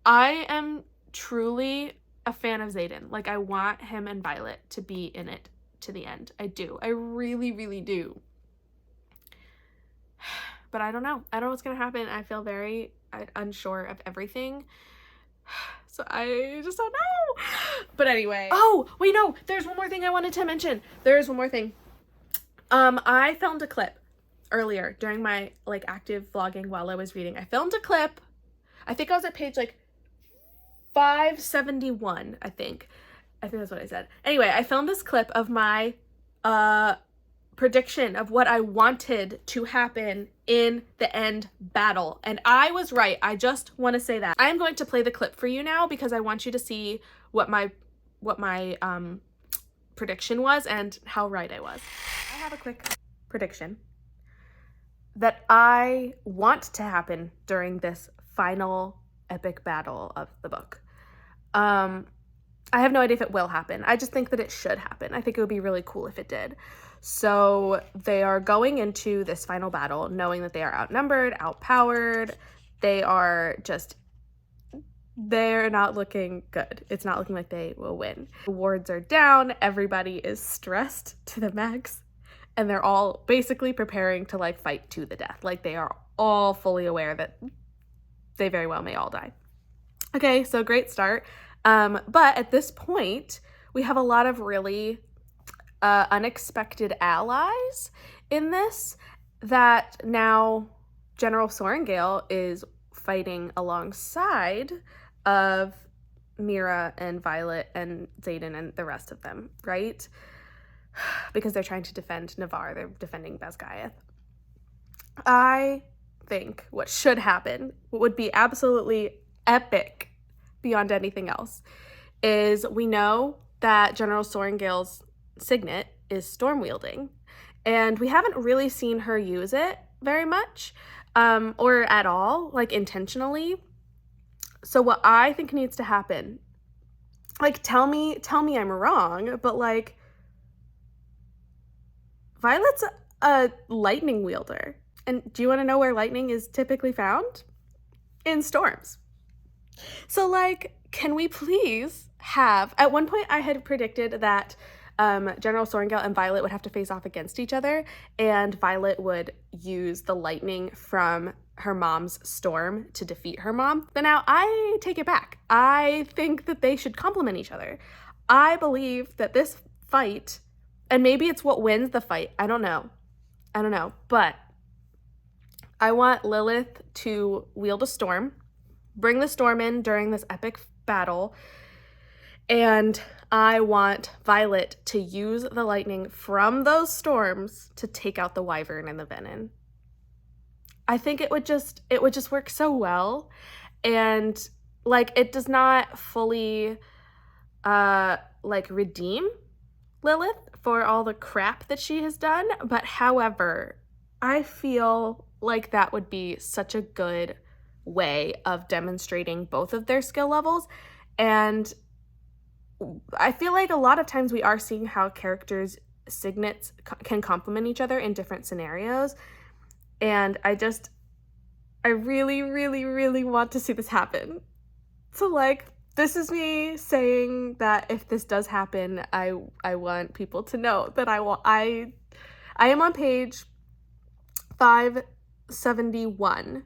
I am truly a fan of Xaden. Like, I want him and Violet to be in it to the end. I do. I really, really do. But I don't know. I don't know what's gonna happen. I feel very unsure of everything. So I just don't know. But anyway. Oh, wait, no. There's one more thing I wanted to mention. There's one more thing. I filmed a clip earlier during my like active vlogging while I was reading. I filmed a clip. I think I was at page like 571, I think that's what I said. Anyway, I filmed this clip of my prediction of what I wanted to happen in the end battle, and I was right. I just want to say that. I'm going to play the clip for you now because I want you to see what my prediction was and how right I was. I have a quick prediction that I want to happen during this final epic battle of the book. I have no idea if it will happen. I just think that it should happen. I think it would be really cool if it did. So they are going into this final battle knowing that they are outnumbered, outpowered. They're not looking good. It's not looking like they will win. The wards are down. Everybody is stressed to the max. And they're all basically preparing to like fight to the death. Like, they are all fully aware that they very well may all die. Okay, so great start. But at this point, we have a lot of really unexpected allies in this, that now General Sorrengail is fighting alongside of Mira and Violet and Xaden and the rest of them, right? Because they're trying to defend Navarre. They're defending Basgiath. I think what should happen, what would be absolutely epic beyond anything else, is we know that General Sorrengail's signet is storm wielding, and we haven't really seen her use it very much, or at all, like intentionally. So what I think needs to happen, like, tell me I'm wrong, but like, Violet's a lightning wielder, and do you want to know where lightning is typically found? In storms. So like, can we please have, at one point I had predicted that General Sorrengail and Violet would have to face off against each other, and Violet would use the lightning from her mom's storm to defeat her mom. But now I take it back. I think that they should complement each other. I believe that this fight, and maybe it's what wins the fight, I don't know, but I want Lilith to wield a storm, bring the storm in during this epic battle, and I want Violet to use the lightning from those storms to take out the wyvern and the venom. I think it would just work so well, and like it does not fully like redeem Lilith for all the crap that she has done, but however, I feel like that would be such a good way of demonstrating both of their skill levels. And I feel like a lot of times we are seeing how characters' signets can complement each other in different scenarios, and I really, really, really want to see this happen. So like, this is me saying that if this does happen, I want people to know that I am on page 571.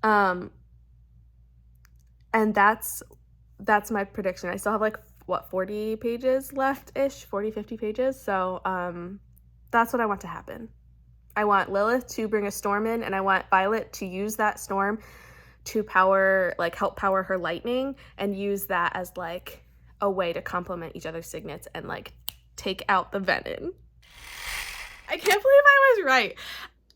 And that's my prediction. I still have like, what, 40 pages left-ish, 40, 50 pages. So that's what I want to happen. I want Lilith to bring a storm in, and I want Violet to use that storm to help power her lightning, and use that as like a way to complement each other's signets and like take out the venom. I can't believe I was right.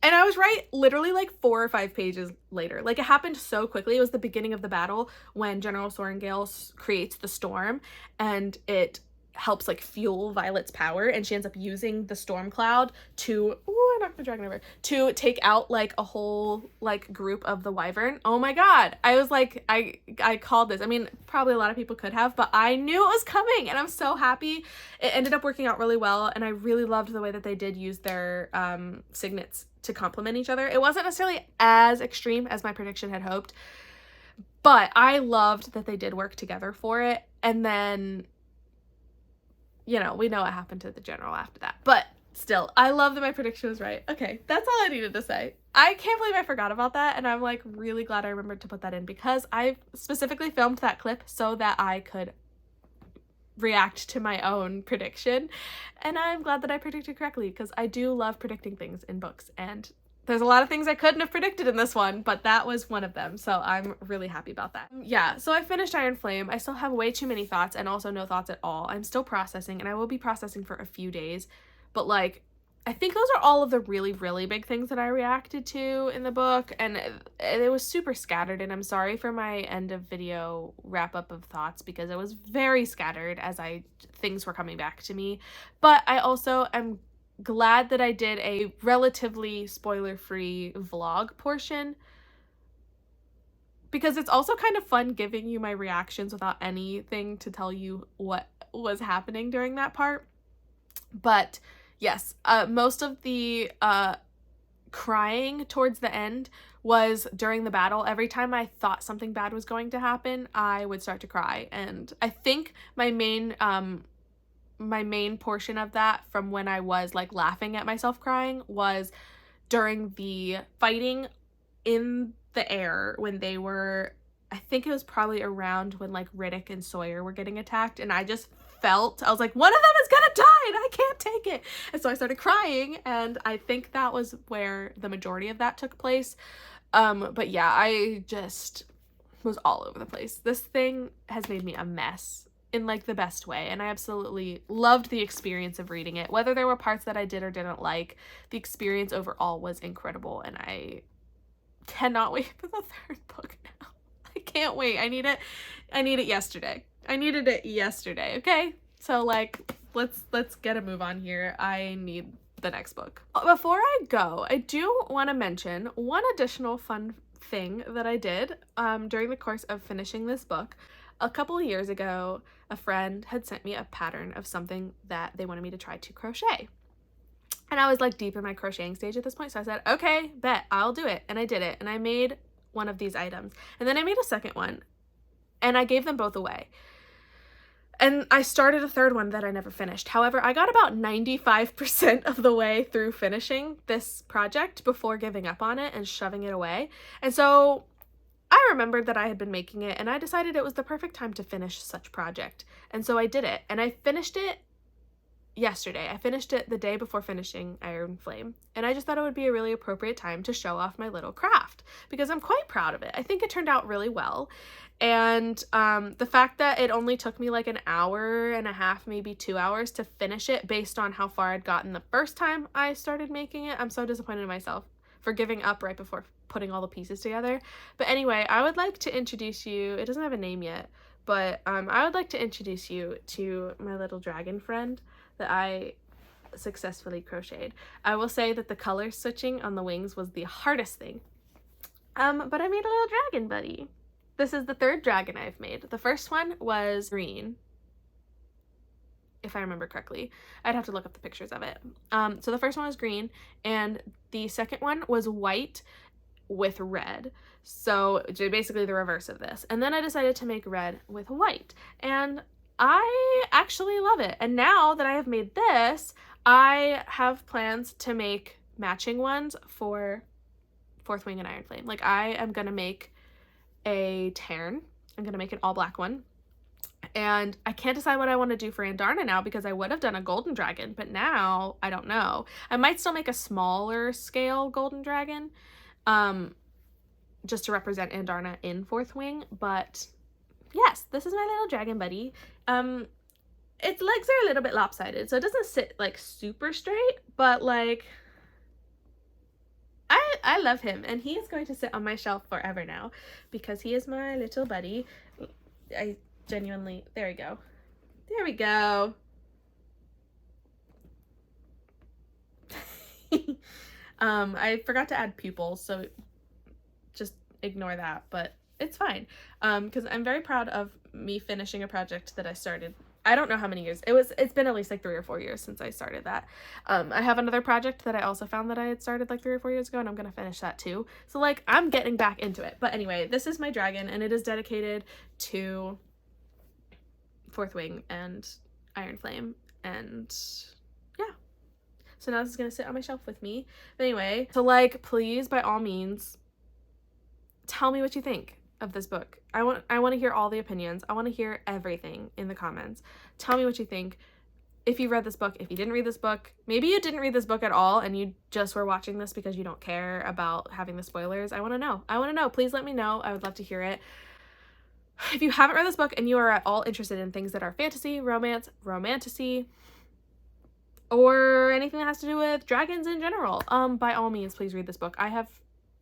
And I was right literally like 4 or 5 pages later. Like, it happened so quickly. It was the beginning of the battle when General Sorengale creates the storm, and it helps like fuel Violet's power, and she ends up using the storm cloud to, I knocked the dragon over, to take out like a whole like group of the wyvern. Oh my god. I was like, I called this. I mean, probably a lot of people could have, but I knew it was coming, and I'm so happy. It ended up working out really well, and I really loved the way that they did use their signets to complement each other. It wasn't necessarily as extreme as my prediction had hoped, but I loved that they did work together for it. And then, you know, we know what happened to the general after that, but still, I love that my prediction was right. Okay, that's all I needed to say. I can't believe I forgot about that, and I'm like really glad I remembered to put that in, because I specifically filmed that clip so that I could react to my own prediction, and I'm glad that I predicted correctly, because I do love predicting things in books, and there's a lot of things I couldn't have predicted in this one, but that was one of them, so I'm really happy about that. Yeah, so I finished Iron Flame. I still have way too many thoughts, and also no thoughts at all. I'm still processing, and I will be processing for a few days, but like, I think those are all of the really, really big things that I reacted to in the book, and it was super scattered, and I'm sorry for my end of video wrap up of thoughts, because it was very scattered as things were coming back to me. But I also am glad that I did a relatively spoiler-free vlog portion, because it's also kind of fun giving you my reactions without anything to tell you what was happening during that part. But yes, most of the crying towards the end was during the battle. Every time I thought something bad was going to happen, I would start to cry. And I think my main portion of that, from when I was like laughing at myself crying, was during the fighting in the air when they were, I think it was probably around when like Riddick and Sawyer were getting attacked, and I just felt, I was like, one of them is gonna die and I can't take it. And so I started crying, and I think that was where the majority of that took place. But yeah, I just was all over the place. This thing has made me a mess in like the best way, and I absolutely loved the experience of reading it. Whether there were parts that I did or didn't like, the experience overall was incredible, and I cannot wait for the 3rd book now. I can't wait. I need it yesterday. I needed it yesterday, okay? So like, let's get a move on here. I need the next book. Before I go, I do want to mention one additional fun thing that I did during the course of finishing this book. A couple of years ago, a friend had sent me a pattern of something that they wanted me to try to crochet. And I was like deep in my crocheting stage at this point, so I said, okay, bet, I'll do it. And I did it, and I made one of these items. And then I made a second one, and I gave them both away. And I started a 3rd one that I never finished. However, I got about 95% of the way through finishing this project before giving up on it and shoving it away. And so I I remembered that I had been making it, and I decided it was the perfect time to finish such project. And so I did it, and I finished it yesterday. I finished it the day before finishing Iron Flame, and I just thought it would be a really appropriate time to show off my little craft because I'm quite proud of it. I think it turned out really well, and the fact that it only took me like an hour and a half, maybe 2 hours to finish it based on how far I'd gotten the first time I started making it. I'm so disappointed in myself for giving up right before putting all the pieces together. But anyway, I would like to introduce you, it doesn't have a name yet, but I would like to introduce you to my little dragon friend that I successfully crocheted. I will say that the color switching on the wings was the hardest thing. But I made a little dragon buddy. This is the third dragon I've made. The first one was green, if I remember correctly. I'd have to look up the pictures of it. So the first one was green, and the second one was white with red. So basically the reverse of this. And then I decided to make red with white, and I actually love it. And now that I have made this, I have plans to make matching ones for Fourth Wing and Iron Flame. Like, I am gonna make a Tern. I'm gonna make an all black one. And I can't decide what I want to do for Andarna now because I would have done a golden dragon, but now I don't know. I might still make a smaller scale golden dragon, just to represent Andarna in Fourth Wing, but yes, this is my little dragon buddy. Its legs are a little bit lopsided, so it doesn't sit like super straight, but like I love him, and he is going to sit on my shelf forever now because he is my little buddy. I genuinely, there we go. There we go. I forgot to add pupils, so just ignore that, but it's fine. Because I'm very proud of me finishing a project that I started. I don't know how many years. It's been at least like 3 or 4 years since I started that. I have another project that I also found that I had started like 3 or 4 years ago, and I'm gonna finish that too. So like, I'm getting back into it. But anyway, this is my dragon, and it is dedicated to Fourth Wing and Iron Flame, and yeah. So now this is gonna sit on my shelf with me. But anyway, so like, please, by all means, tell me what you think of this book. I want to hear all the opinions. I want to hear everything in the comments. Tell me what you think. If you read this book, if you didn't read this book, maybe you didn't read this book at all and you just were watching this because you don't care about having the spoilers. I want to know. I want to know. Please let me know. I would love to hear it. If you haven't read this book and you are at all interested in things that are fantasy, romance, romantasy, or anything that has to do with dragons in general, by all means, please read this book. I have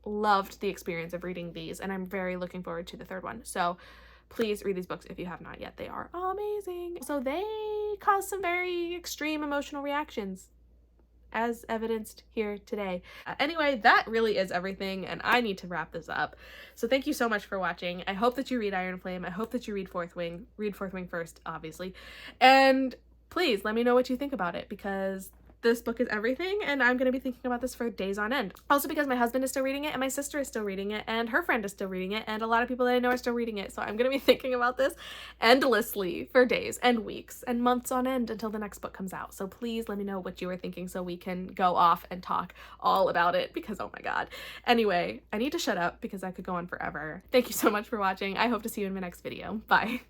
loved the experience of reading these, and I'm very looking forward to the third one. So please read these books if you have not yet. They are amazing. So they cause some very extreme emotional reactions, as evidenced here today. Anyway, that really is everything, and I need to wrap this up. So thank you so much for watching. I hope that you read Iron Flame. I hope that you read Fourth Wing. Read Fourth Wing first, obviously. And please let me know what you think about it, because this book is everything, and I'm going to be thinking about this for days on end. Also because my husband is still reading it, and my sister is still reading it, and her friend is still reading it, and a lot of people that I know are still reading it. So I'm going to be thinking about this endlessly for days and weeks and months on end until the next book comes out. So please let me know what you were thinking so we can go off and talk all about it, because oh my god. Anyway, I need to shut up because I could go on forever. Thank you so much for watching. I hope to see you in my next video. Bye.